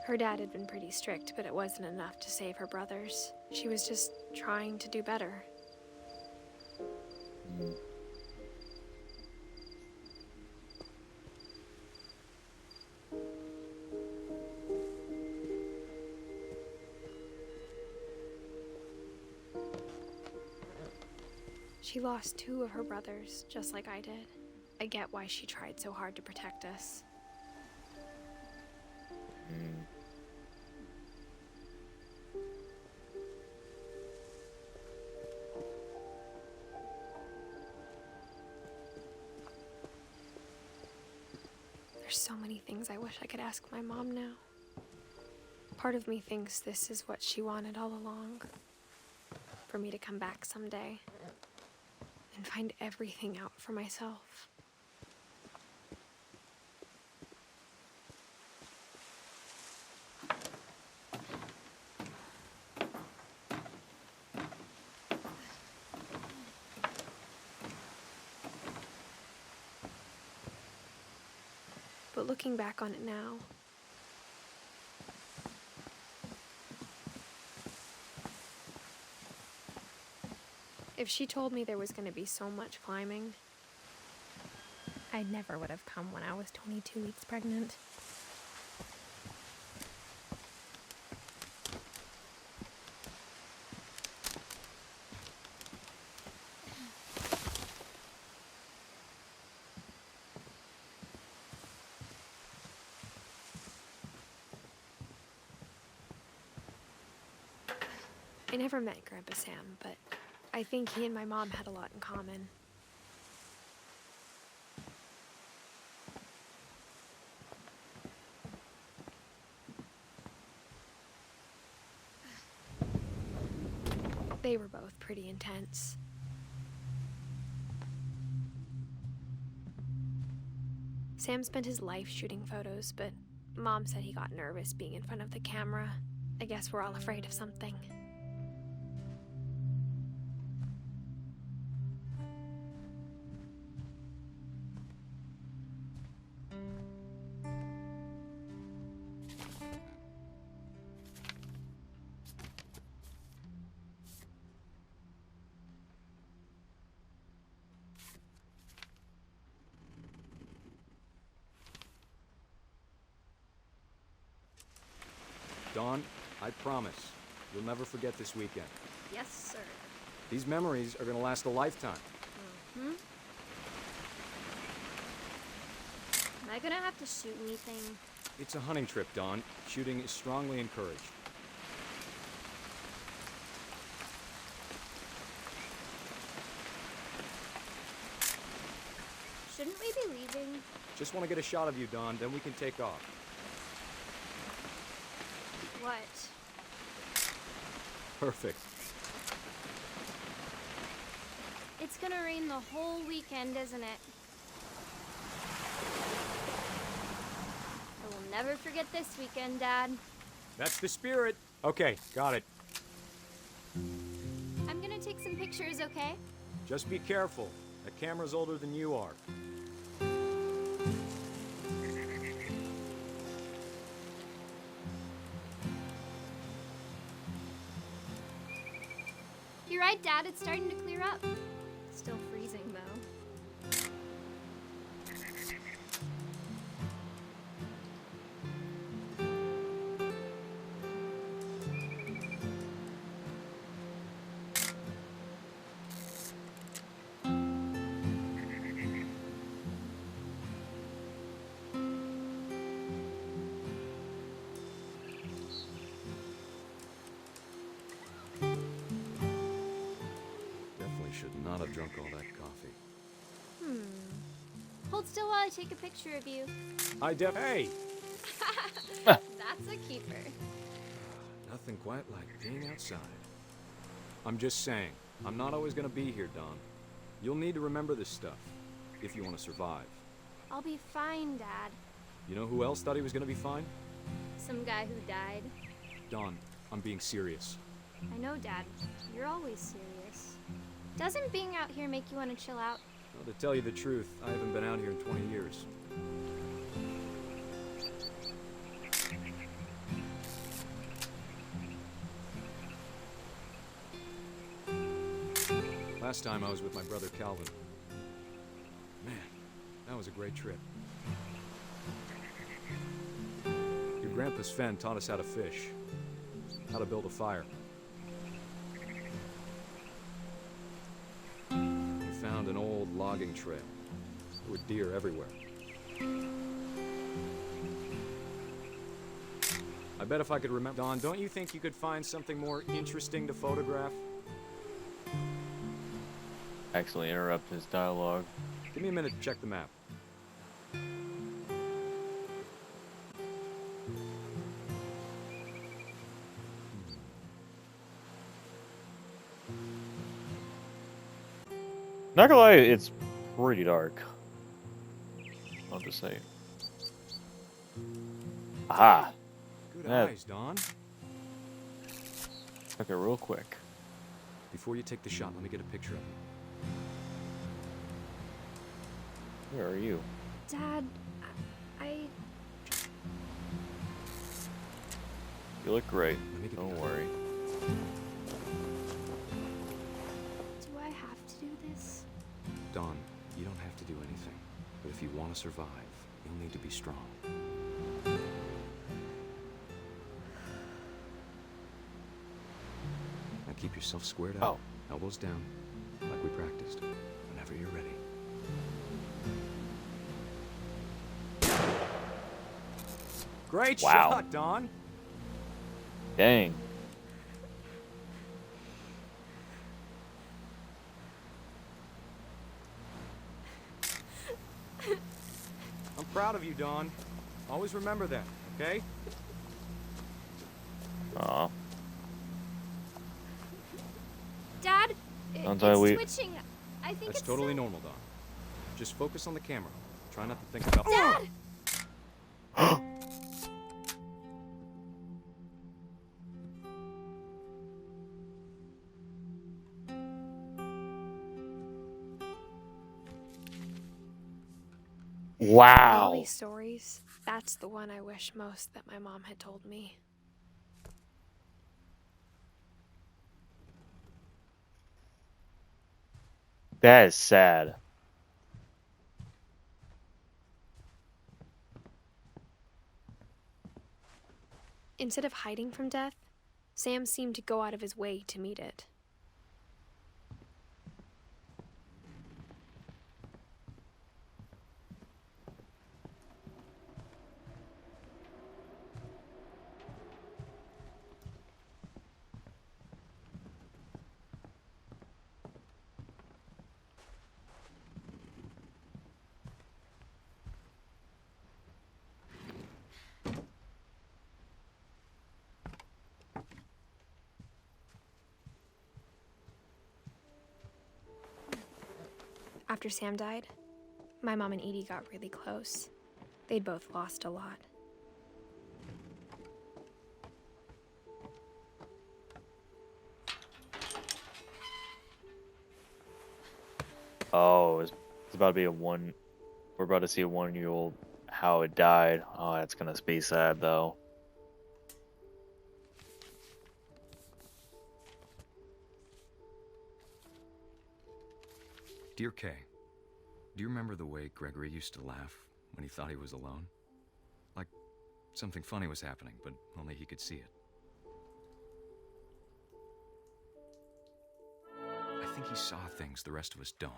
Her dad had been pretty strict, but it wasn't enough to save her brothers. She was just trying to do better. She lost 2 of her brothers, just like I did. I get why she tried so hard to protect us. There's so many things I wish I could ask my mom now. Part of me thinks this is what she wanted all along. For me to come back someday and find everything out for myself. But looking back on it now, if she told me there was going to be so much climbing, I never would have come when I was 22 weeks pregnant. I never met Grandpa Sam, but I think he and my mom had a lot in common. They were both pretty intense. Sam spent his life shooting photos, but Mom said he got nervous being in front of the camera. I guess we're all afraid of something. Dawn, I promise, you'll never forget this weekend. Yes, sir. These memories are gonna last a lifetime. Mm-hmm. Am I gonna have to shoot anything? It's a hunting trip, Dawn. Shooting is strongly encouraged. Shouldn't we be leaving? Just want to get a shot of you, Dawn, then we can take off. What? Perfect. It's gonna rain the whole weekend, isn't it? I will never forget this weekend, Dad. That's the spirit. Okay, got it. I'm gonna take some pictures, okay? Just be careful. That camera's older than you are. You're right, Dad. It's starting to clear up. Still freezing, though. Should not have drunk all that coffee. Hold still while I take a picture of you. Hey! That's a keeper. Nothing quite like being outside. I'm just saying, I'm not always gonna be here, Dawn. You'll need to remember this stuff, if you want to survive. I'll be fine, Dad. You know who else thought he was gonna be fine? Some guy who died. Dawn, I'm being serious. I know, Dad. You're always serious. Doesn't being out here make you want to chill out? Well, to tell you the truth, I haven't been out here in 20 years. Last time I was with my brother Calvin. Man, that was a great trip. Your grandpa Sven taught us how to fish, how to build a fire. We found an old logging trail. There were deer everywhere. I bet if I could remember... Dawn, don't you think you could find something more interesting to photograph? Accidentally interrupt his dialogue. Give me a minute to check the map. Not gonna lie, it's pretty dark. I'll just say. Aha! Good That eyes, Don. took it real quick. Before you take the shot, let me get a picture of you. Where are you? Dad, I... You look great. Let me get Don't the worry. Do I have to do this? Don, you don't have to do anything. But if you want to survive, you'll need to be strong. Now keep yourself squared out. Elbows down, like we practiced. Whenever you're ready. Great Wow. shot, Don. Dang. I'm proud of you, Don. Always remember that, okay? Aw. Dad, Sometimes we- it's switching. I think That's it's totally normal, Don. Just focus on the camera. Try not to think about. Dad! All Wow. these stories, that's the one I wish most that my mom had told me. That is sad. Instead of hiding from death, Sam seemed to go out of his way to meet it. After Sam died, my mom and Edie got really close. They'd both lost a lot. Oh, it's about to be a one. We're about to see a 1-year-old how it died. Oh, that's gonna be sad though. Dear Kay, do you remember the way Gregory used to laugh when he thought he was alone? Like something funny was happening, but only he could see it. I think he saw things the rest of us don't.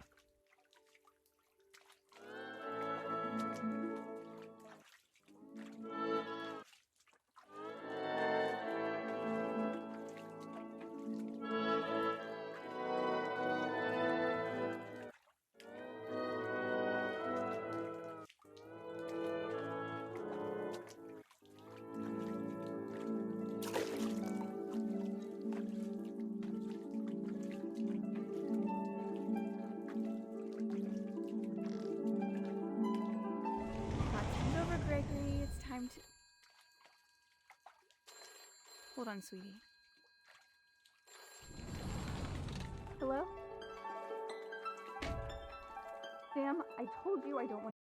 Send over Gregory. It's time to. Hold on, sweetie. Hello? Sam, I told you I don't want.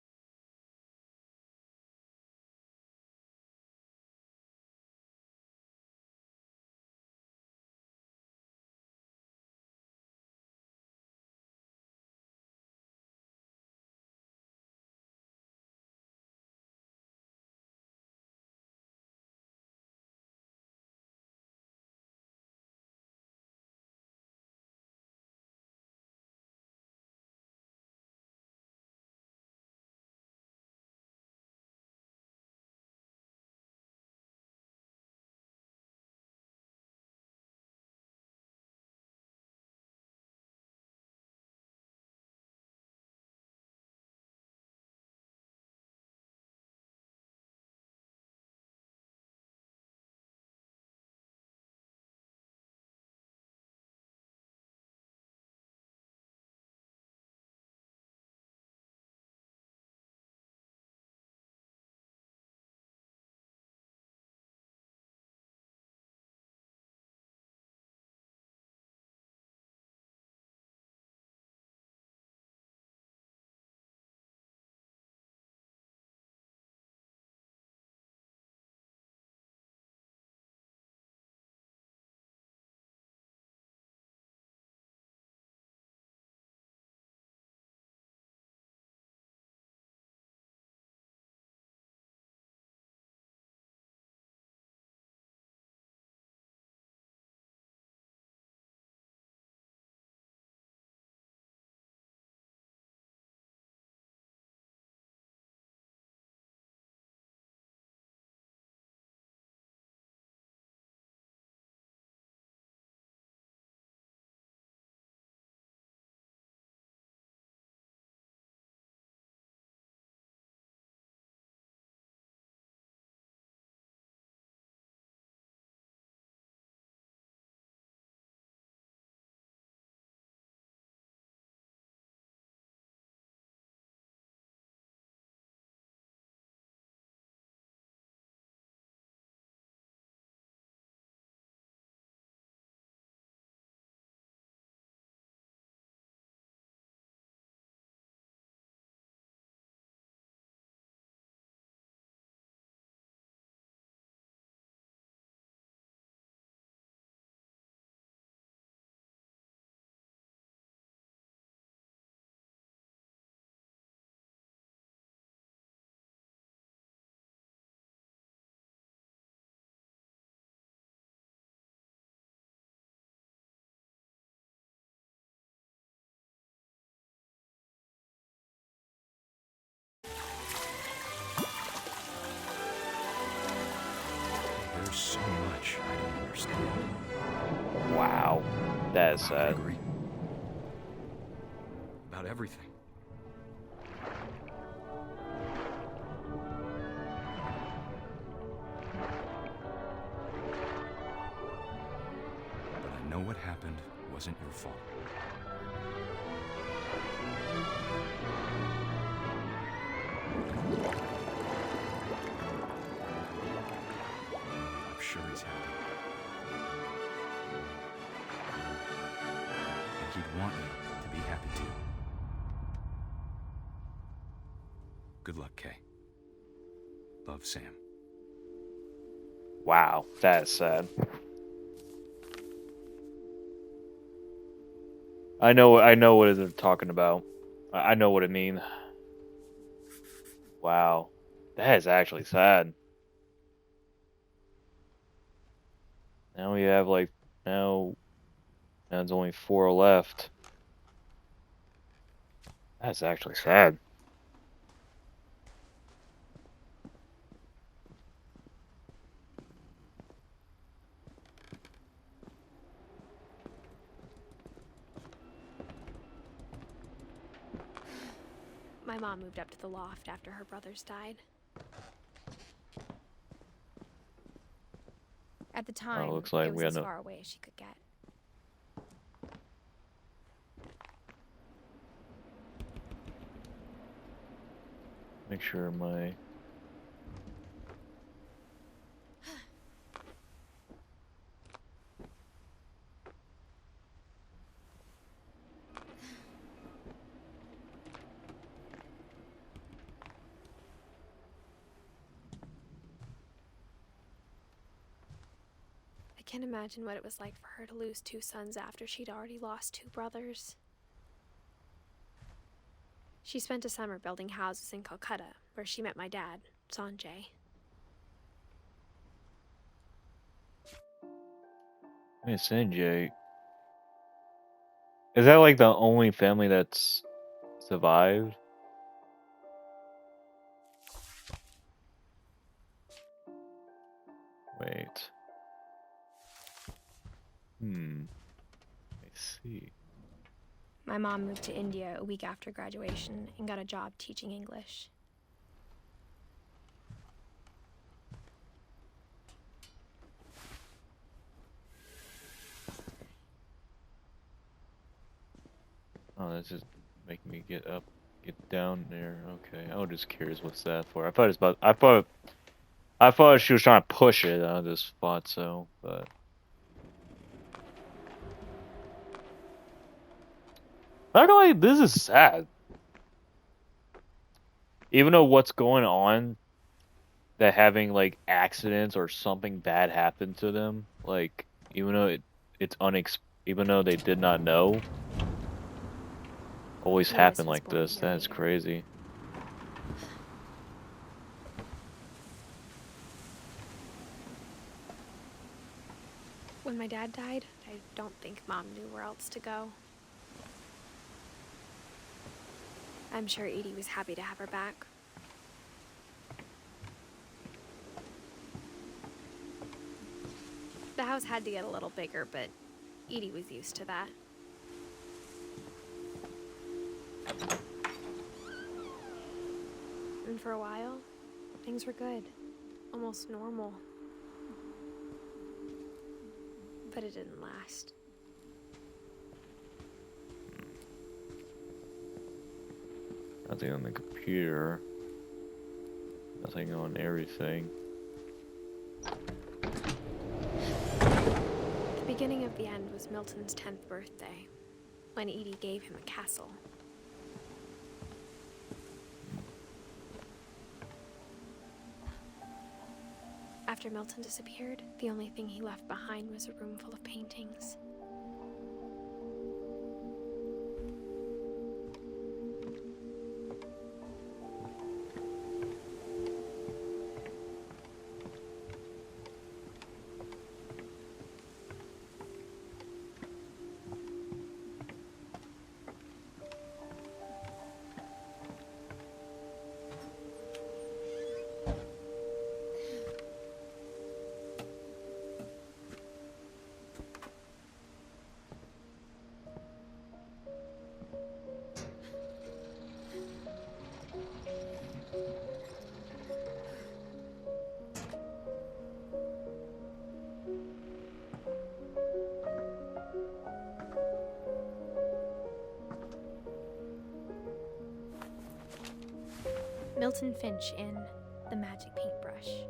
much I don't understand. Wow. That is sad. Gregory. About everything. But I know what happened wasn't your fault. I'm sure he's happy. And he'd want you to be happy too. Good luck, Kay. Love, Sam. Wow. That is sad. I know what they're talking about. I know what it means. Wow. That is actually sad. Now we have like now there's only 4 left. That's actually sad. My mom moved up to the loft after her brothers died. At the time, looks like it we was had as no- far away as she could get. Make sure my I can't imagine what it was like for her to lose 2 sons after she'd already lost 2 brothers. She spent a summer building houses in Calcutta, where she met my dad, Sanjay. Hey, Sanjay. Is that like the only family that's survived? Wait. I see. My mom moved to India a week after graduation and got a job teaching English. Oh, that's just making me get down there. Okay, I was just curious what's that for. I thought it's about. I thought she was trying to push it. I just thought so, but. Luckily, this is sad. Even though what's going on, that having like accidents or something bad happen to them, like even though even though they did not know, always happen like this. That is crazy. When my dad died, I don't think Mom knew where else to go. I'm sure Edie was happy to have her back. The house had to get a little bigger, but Edie was used to that. And for a while, things were good. Almost normal. But it didn't last. Nothing on the computer. Nothing on everything. The beginning of the end was Milton's 10th birthday, when Edie gave him a castle. After Milton disappeared, the only thing he left behind was a room full of paintings. Milton Finch in The Magic Paintbrush.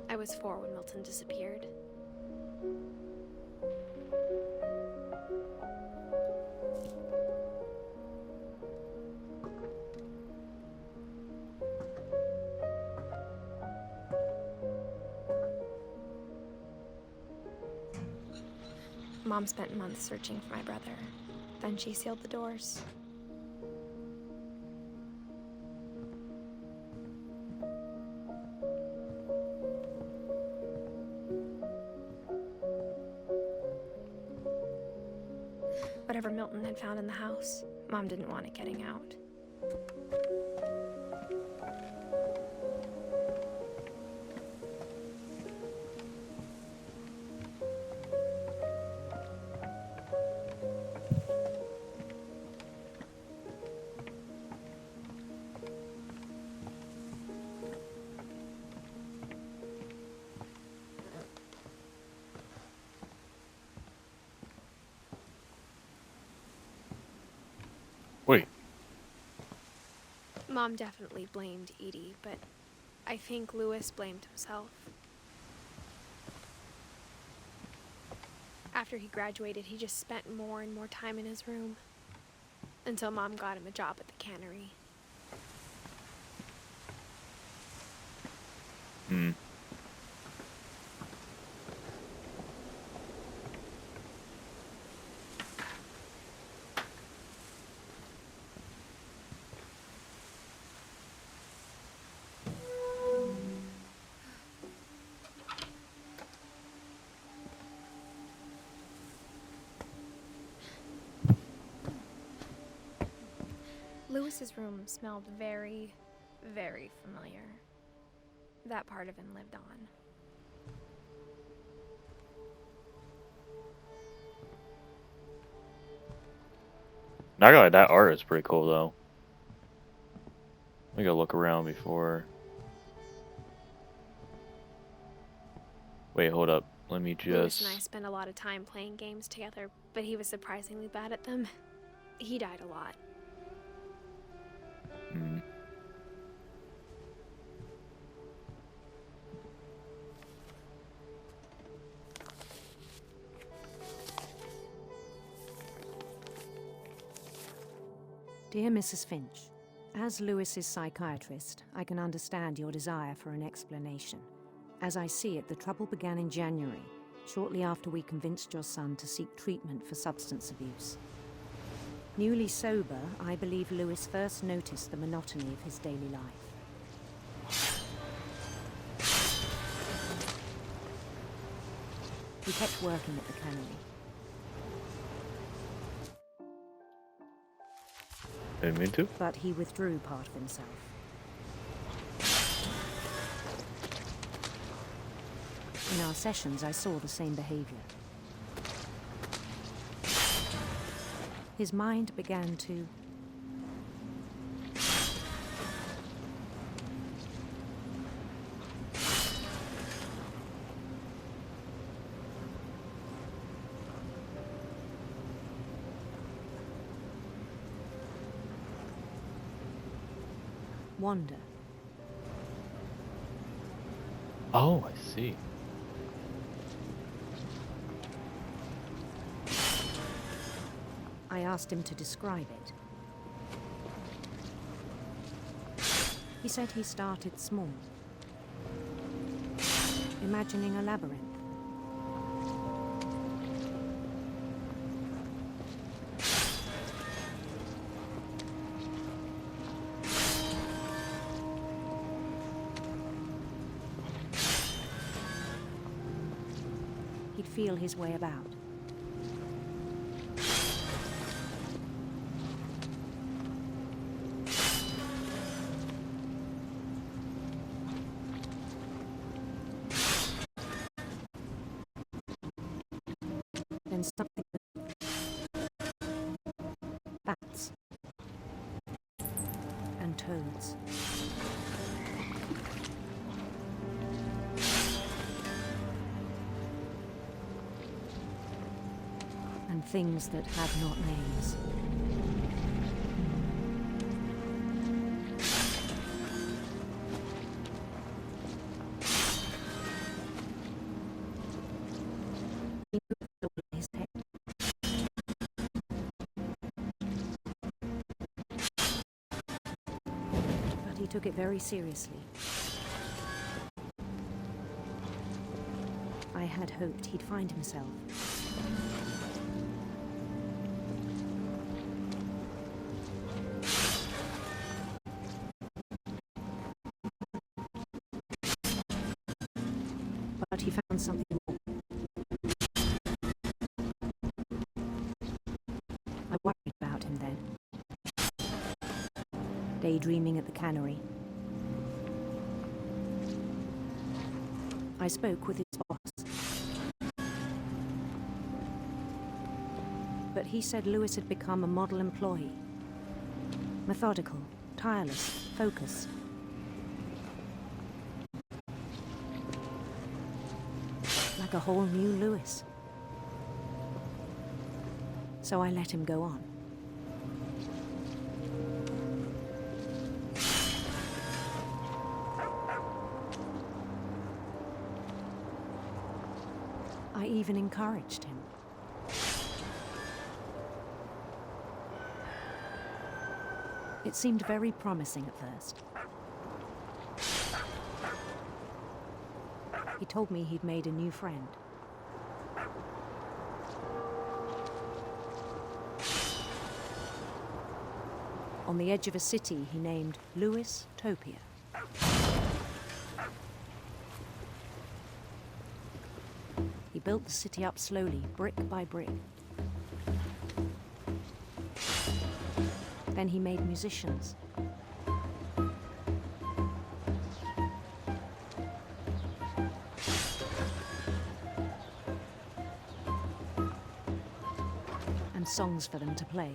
I was 4 when Milton disappeared. Mom spent months searching for my brother. Then she sealed the doors. Whatever Milton had found in the house, Mom didn't want it getting out. Wait. Mom definitely blamed Edie, but I think Lewis blamed himself. After he graduated, he just spent more and more time in his room. Until Mom got him a job at the cannery. Lewis's room smelled very, very familiar. That part of him lived on. Not gonna lie, that art is pretty cool though. We gotta look around before. Wait, hold up. Let me Lewis just. and I spent a lot of time playing games together, but he was surprisingly bad at them. He died a lot. Dear Mrs. Finch, as Lewis's psychiatrist, I can understand your desire for an explanation. As I see it, the trouble began in January, shortly after we convinced your son to seek treatment for substance abuse. Newly sober, I believe Lewis first noticed the monotony of his daily life. He kept working at the cannery. Didn't mean to. But he withdrew part of himself. In our sessions, I saw the same behavior. His mind began to wander. Oh, I see. I asked him to describe it. He said he started small. imagining a labyrinth. He'd feel his way about. Then something bats and toads. And things that have not names. He moved all in his head. But he took it very seriously. I had hoped he'd find himself. But he found something more. I worried about him then. Daydreaming at the cannery. I spoke with his boss. But he said Lewis had become a model employee. Methodical, tireless, focused. Like a whole new Lewis. So I let him go on. I even encouraged him. It seemed very promising at first. He told me he'd made a new friend. On the edge of a city he named Lewis Topia. He built the city up slowly, brick by brick. Then he made musicians. And songs for them to play.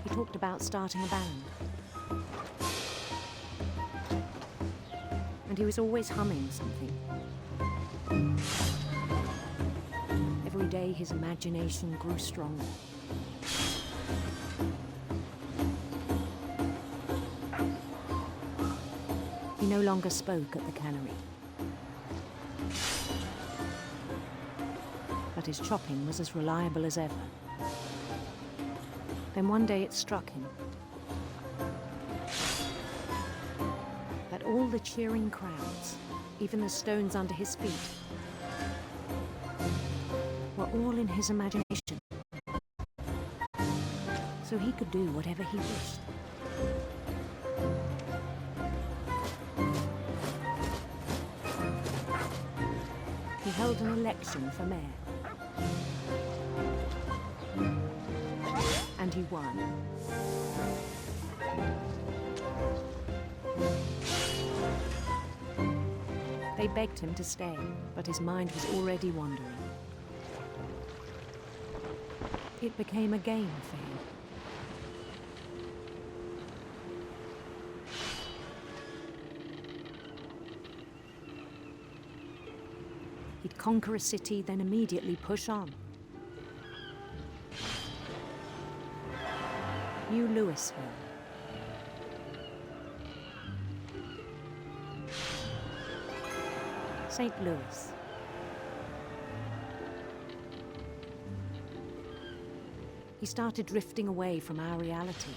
He talked about starting a band. And he was always humming something. Every day his imagination grew stronger. He no longer spoke at the cannery. But his chopping was as reliable as ever. Then one day it struck him that all the cheering crowds, even the stones under his feet, were all in his imagination. So he could do whatever he wished. He held an election for mayor. And he won. They begged him to stay, but his mind was already wandering. It became a game for him. He'd conquer a city, then immediately push on. New Louisville. St. Louis. He started drifting away from our reality.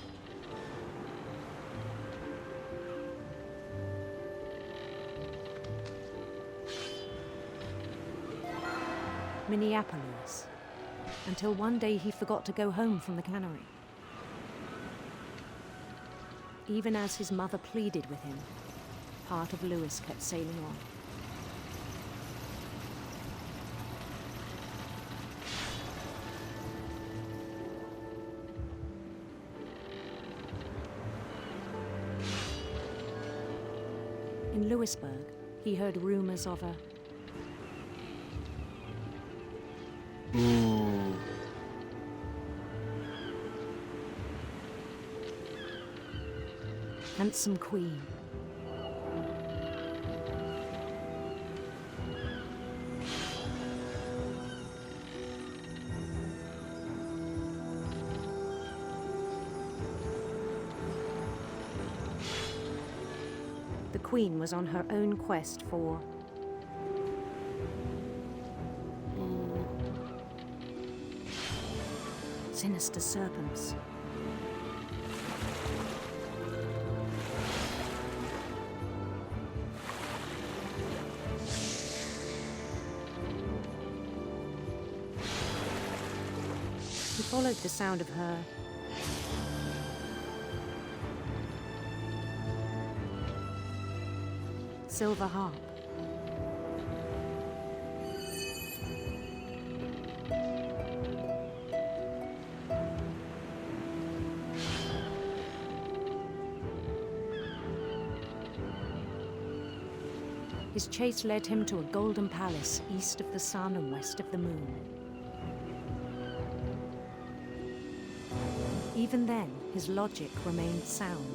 Minneapolis, until one day he forgot to go home from the cannery. Even as his mother pleaded with him, part of Lewis kept sailing on. In Lewisburg, he heard rumors of a handsome queen. The queen was on her own quest for sinister serpents. He followed the sound of her silver harp. His chase led him to a golden palace east of the sun and west of the moon. Even then, his logic remained sound.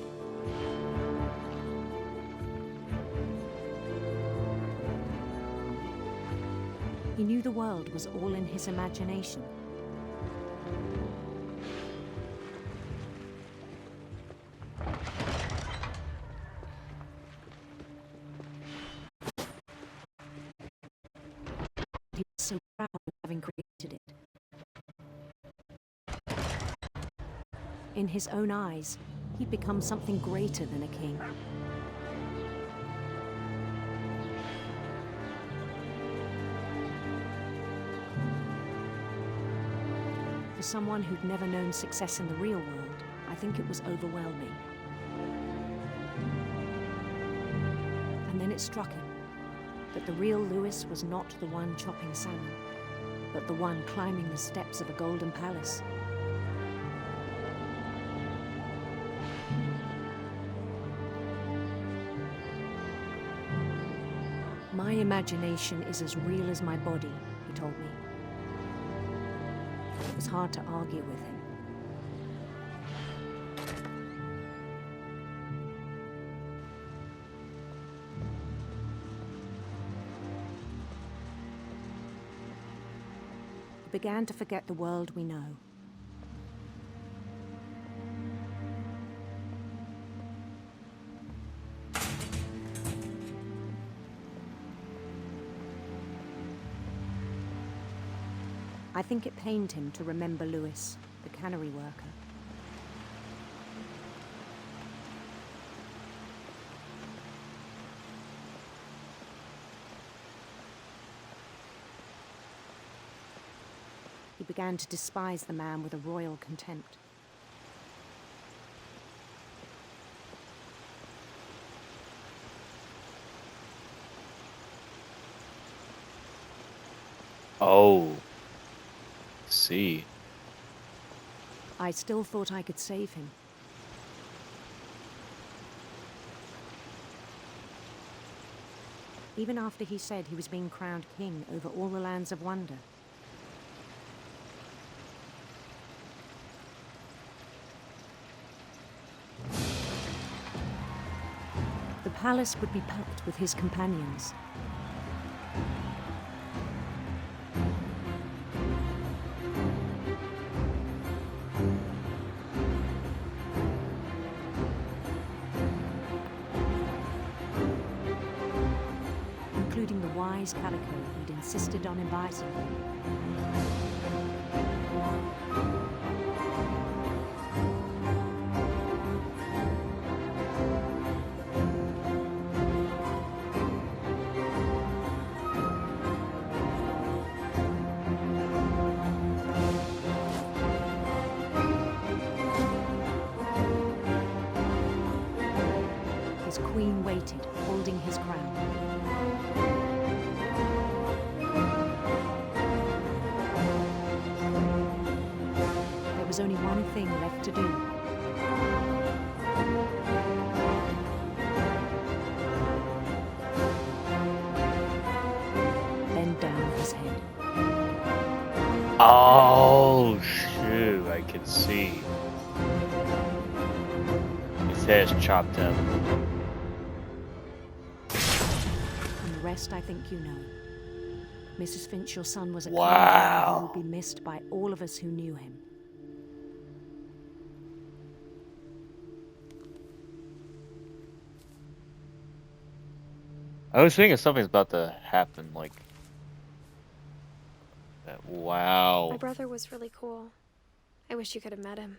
He knew the world was all in his imagination. He was so proud of having created it. In his own eyes, he'd become something greater than a king. For someone who'd never known success in the real world, I think it was overwhelming. And then it struck him that the real Lewis was not the one chopping salmon, but the one climbing the steps of a golden palace. My imagination is as real as my body, he told me. It was hard to argue with him. We began to forget the world we know. I think it pained him to remember Lewis, the cannery worker. He began to despise the man with a royal contempt. Oh. See. I still thought I could save him. Even after he said he was being crowned king over all the lands of wonder. The palace would be packed with his companions. Including the wise Calico who'd insisted on inviting him. His queen waited, holding his crown. There was only one thing left to do. Bend down his head. Oh, shoot, I can see. His head's chopped up. And the rest I think you know. Mrs. Finch, your son was a kind man Wow. who will be missed by all of us who knew him. I was thinking something's about to happen, like that. Wow. My brother was really cool. I wish you could have met him.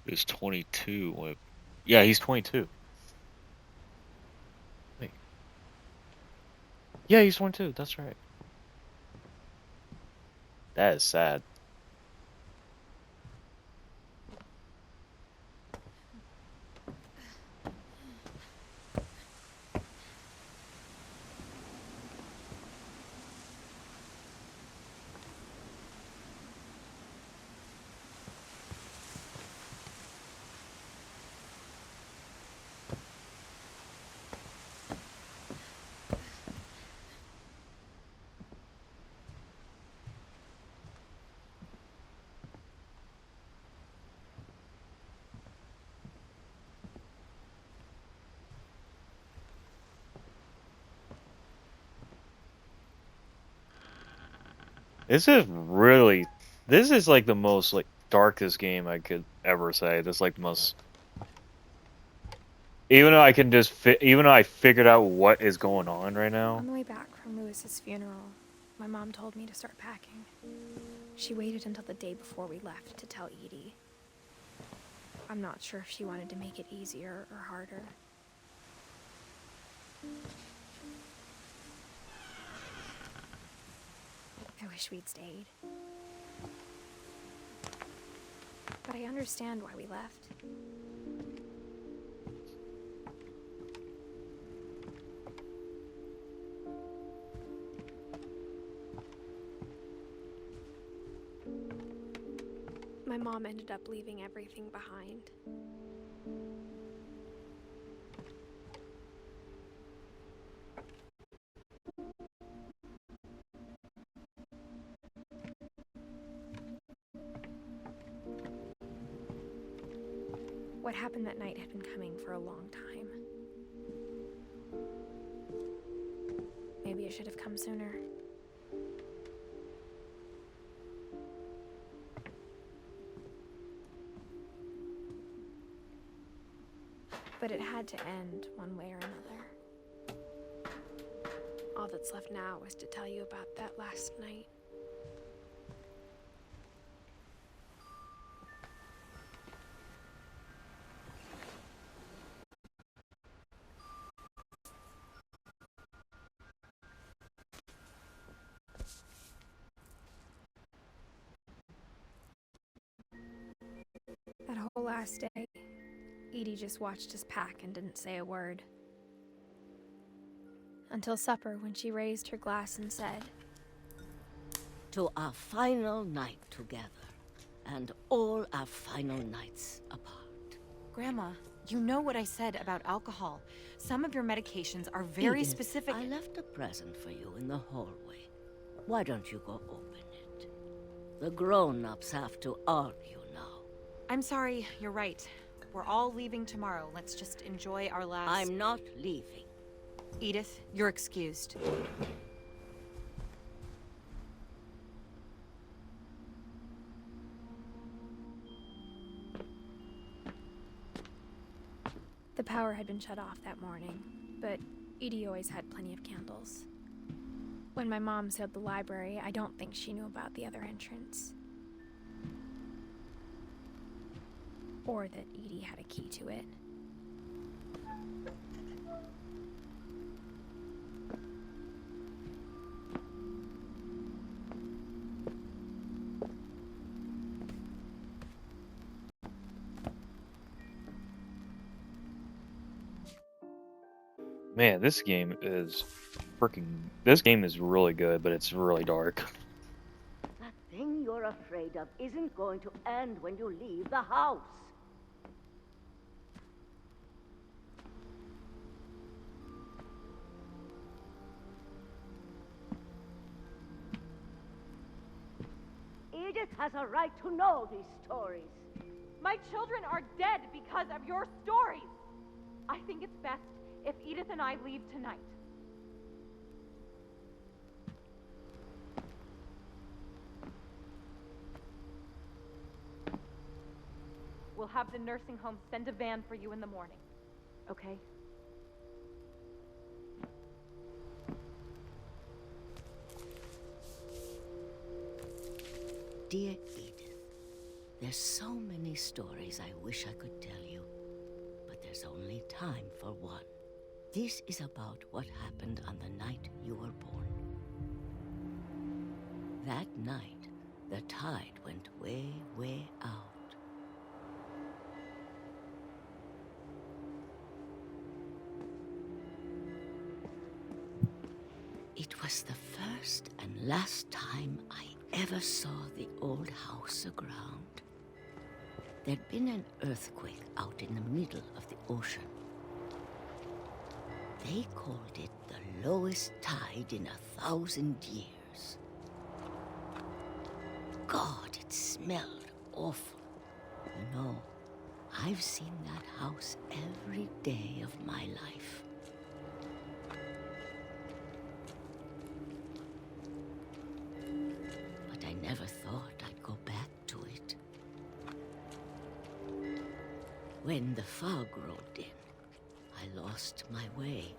He's 22. Like, yeah, he's 22. Wait. Yeah, he's 22. That's right. That is sad. This is like the most like darkest game I could ever say. This is like the most, even though I can just even though I figured out what is going on right now. On the way back from Lewis's funeral, my mom told me to start packing. She waited until the day before we left to tell Edie. I'm not sure if she wanted to make it easier or harder. I wish we'd stayed. But I understand why we left. My mom ended up leaving everything behind. What happened that night had been coming for a long time. Maybe it should have come sooner. But it had to end one way or another. All that's left now is to tell you about that last night. That whole last day, Edie just watched us pack and didn't say a word. Until supper, when she raised her glass and said, "To our final night together, and all our final nights apart." Grandma, you know what I said about alcohol. Some of your medications are very Edith, specific. I left a present for you in the hallway. Why don't you go open it? The grown-ups have to argue now. I'm sorry, you're right. We're all leaving tomorrow. Let's just enjoy our last... I'm not leaving. Edith, you're excused. the power had been shut off that morning, but Edie always had plenty of candles. When my mom sealed the library, I don't think she knew about the other entrance. Or that Edie had a key to it. Man, this game is This game is really good, but it's really dark. That thing you're afraid of isn't going to end when you leave the house. Edith has a right to know these stories. My children are dead because of your stories. I think it's best if Edith and I leave tonight. We'll have the nursing home send a van for you in the morning, okay? Dear Edith, there's so many stories I wish I could tell you, but there's only time for one. This is about what happened on the night you were born. That night, the tide went way, way out. It was the first and last time I ever saw the old house aground. There'd been an earthquake out in the middle of the ocean. They called it the lowest tide in 1,000 years. God, it smelled awful. You know, I've seen that house every day of my life. But I never thought I'd go back to it. When the fog rolled in, I lost my way.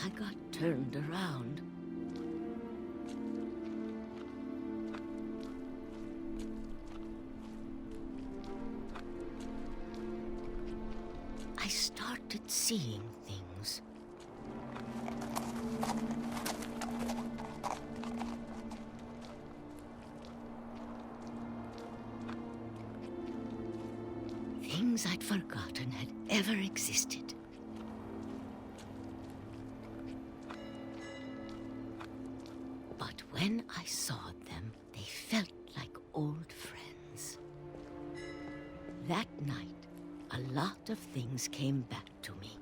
I got turned around. I started seeing things. Things I'd forgotten had ever existed. But when I saw them, they felt like old friends. That night, a lot of things came back to me.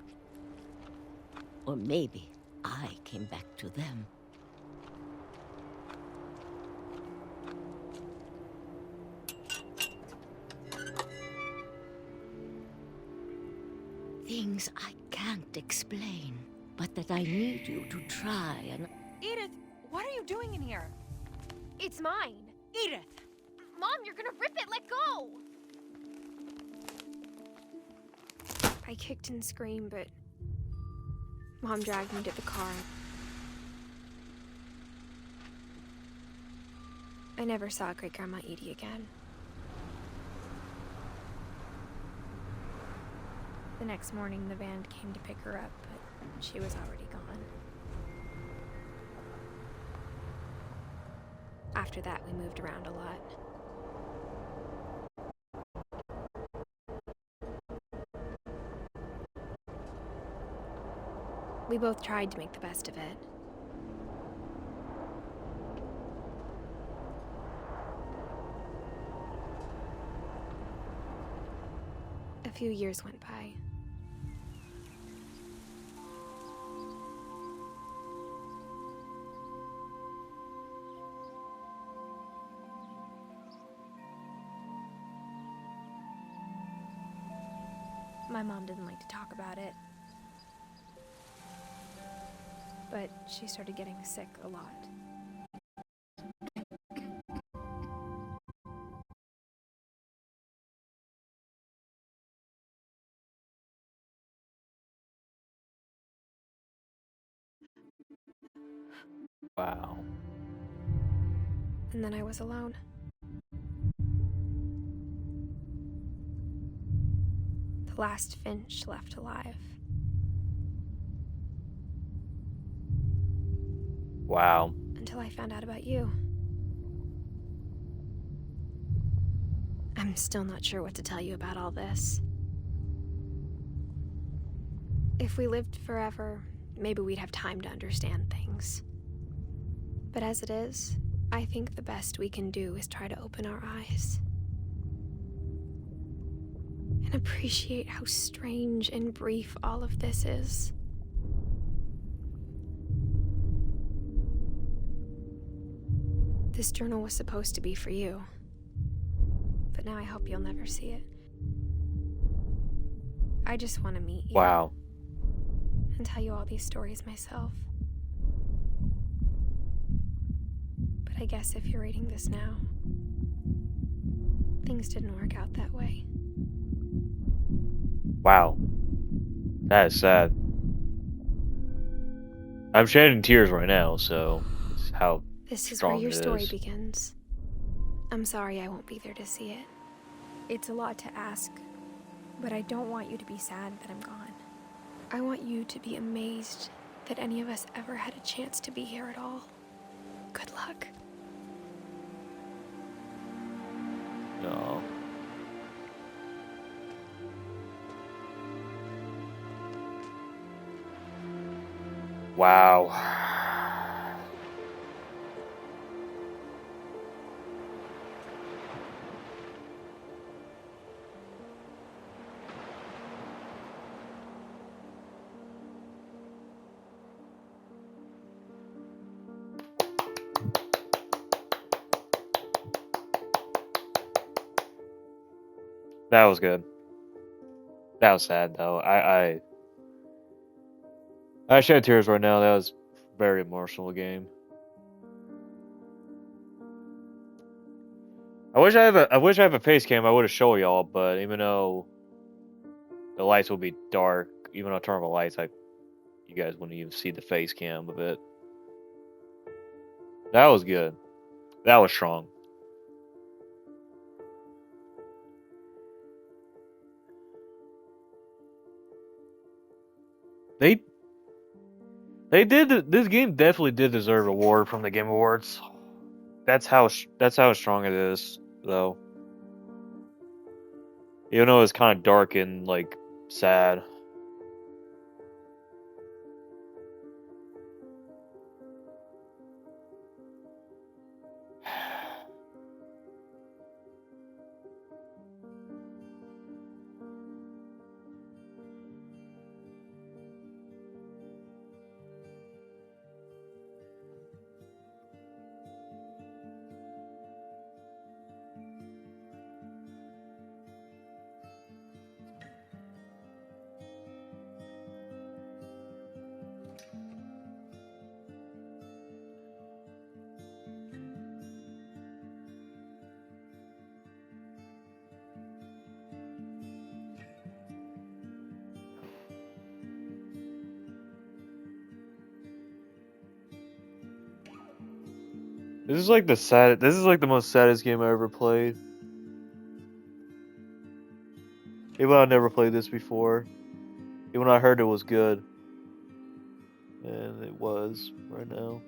Or maybe I came back to them. Things I can't explain, but that I need you to try and... Edith, what are you doing in here? It's mine. Edith! Mom, you're gonna rip it! Let go! I kicked and screamed, but Mom dragged me to the car. I never saw Great-Grandma Edie again. The next morning, the van came to pick her up, but she was already gone. After that, we moved around a lot. We both tried to make the best of it. A few years went by. My mom didn't like to talk about it. But she started getting sick a lot. Wow. And then I was alone. The last Finch left alive. Wow. Until I found out about you. I'm still not sure what to tell you about all this. If we lived forever, maybe we'd have time to understand things. But as it is, I think the best we can do is try to open our eyes. And appreciate how strange and brief all of this is. This journal was supposed to be for you. But now I hope you'll never see it. I just want to meet you. Wow. And tell you all these stories myself. But I guess if you're reading this now, things didn't work out that way. Wow. That is sad. I'm shedding tears right now, so this is how This is strong where your it story is. begins. I'm sorry I won't be there to see it. It's a lot to ask, but I don't want you to be sad that I'm gone. I want you to be amazed that any of us ever had a chance to be here at all. Good luck. No. Wow. That was good. That was sad though. I shed tears right now. That was a very emotional game. I wish I have a face cam. I would have shown y'all, but even though the lights will be dark, even though I turn on the lights, you guys wouldn't even see the face cam of it. That was good. That was strong. They did. This game definitely did deserve an award from the Game Awards. That's how strong it is, though. Even though it's kind of dark and like sad. This is like the most saddest game I ever played. Even though I never played this before. Even when I heard it was good. And it was right now.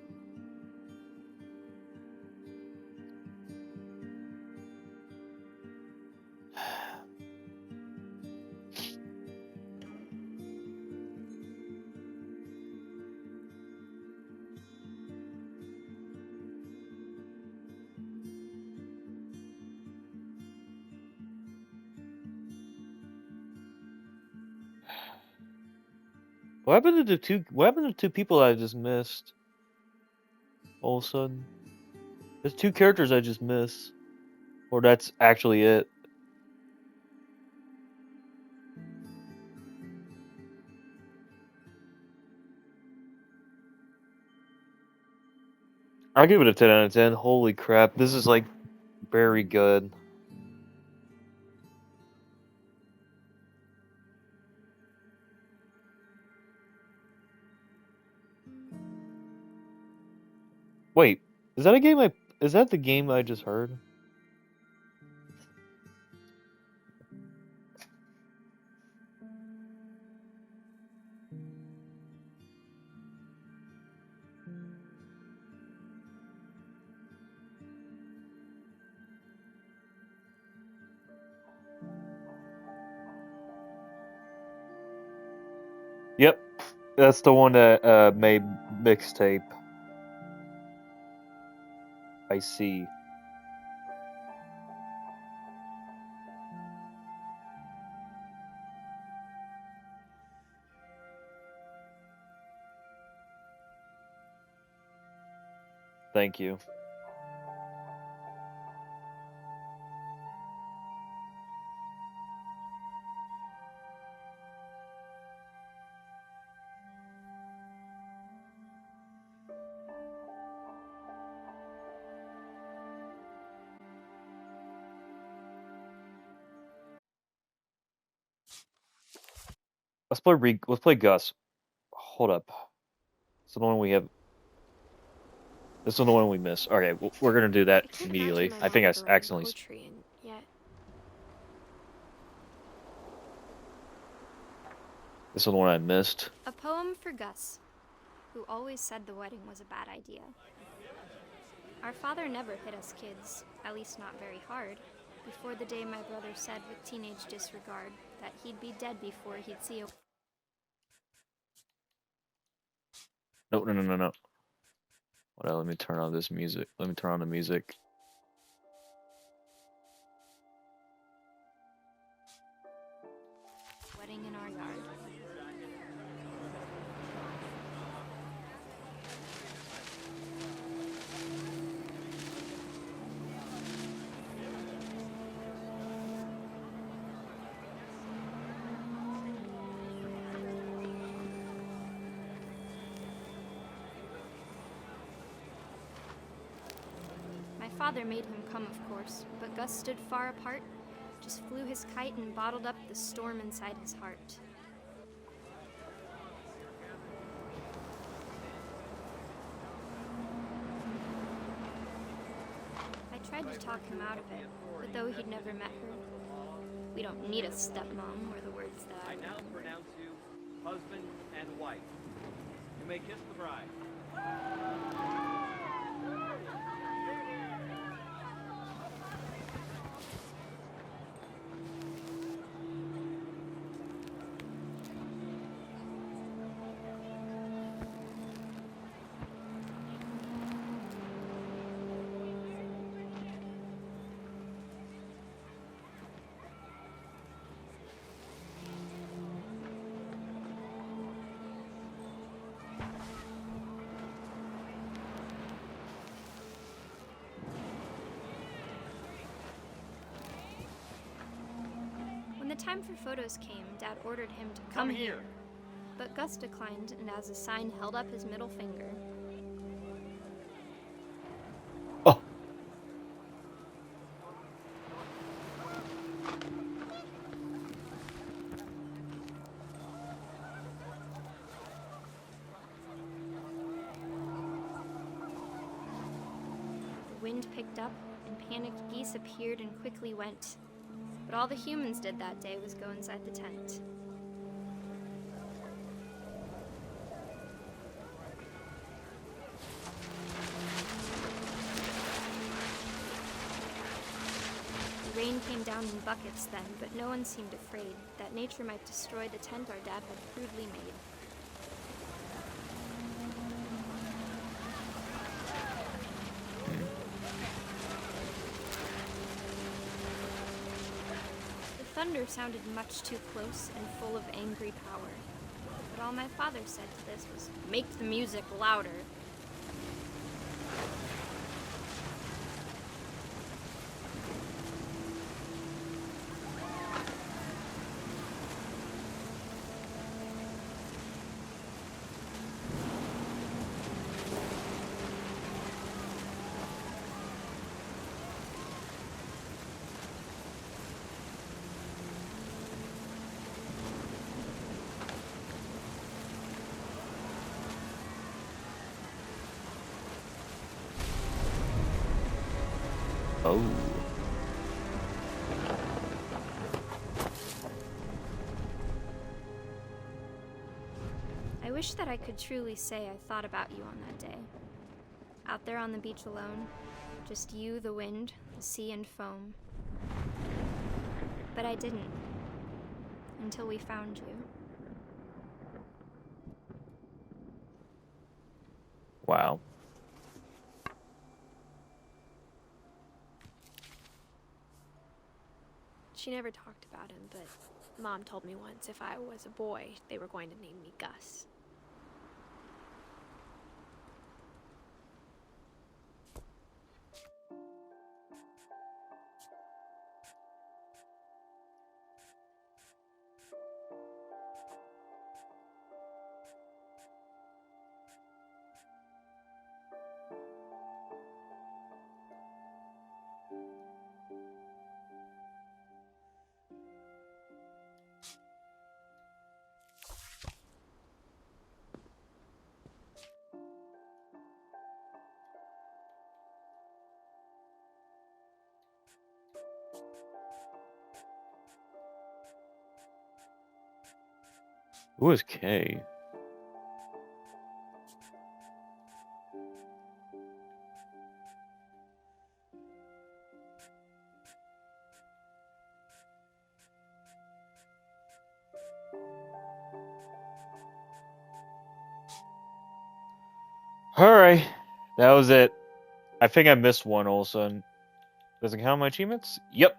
What happened to the two people I just missed? All of a sudden. There's two characters I just missed. Or that's actually it. I'll give it a 10 out of 10. Holy crap. This is like very good. Wait, is that a game is that the game I just heard? That's the one that made mixtape. I see. Thank you. Let's play Gus. Hold up. This is the one we have. This is the one we missed. Okay, we're gonna do that immediately. I think I accidentally. Poetry and yet. This is the one I missed. A poem for Gus, who always said the wedding was a bad idea. Our father never hit us kids, at least not very hard, before the day my brother said with teenage disregard that he'd be dead before he'd see a... No. Hold on, let me turn on this music. Let me turn on the music. wedding in our yard. My father made him come, of course, but Gus stood far apart, just flew his kite and bottled up the storm inside his heart. I tried to talk him out of it, but though he'd never met her, we don't need a stepmom, were the words that I now pronounce you husband and wife. You may kiss the bride. When the time for photos came, Dad ordered him to come here. But Gus declined and as a sign held up his middle finger. Oh. The wind picked up and panicked geese appeared and quickly went. But all the humans did that day was go inside the tent. The rain came down in buckets then, but no one seemed afraid that nature might destroy the tent our dad had crudely made. The thunder sounded much too close and full of angry power. But all my father said to this was, "Make the music louder." Oh. I wish that I could truly say I thought about you on that day. Out there on the beach alone, just you, the wind, the sea and foam. But I didn't, until we found you. Wow. She never talked about him, but Mom told me once if I was a boy, they were going to name me Gus. Who is Kay? Alright. That was it. I think I missed one also. Doesn't count my achievements? Yep.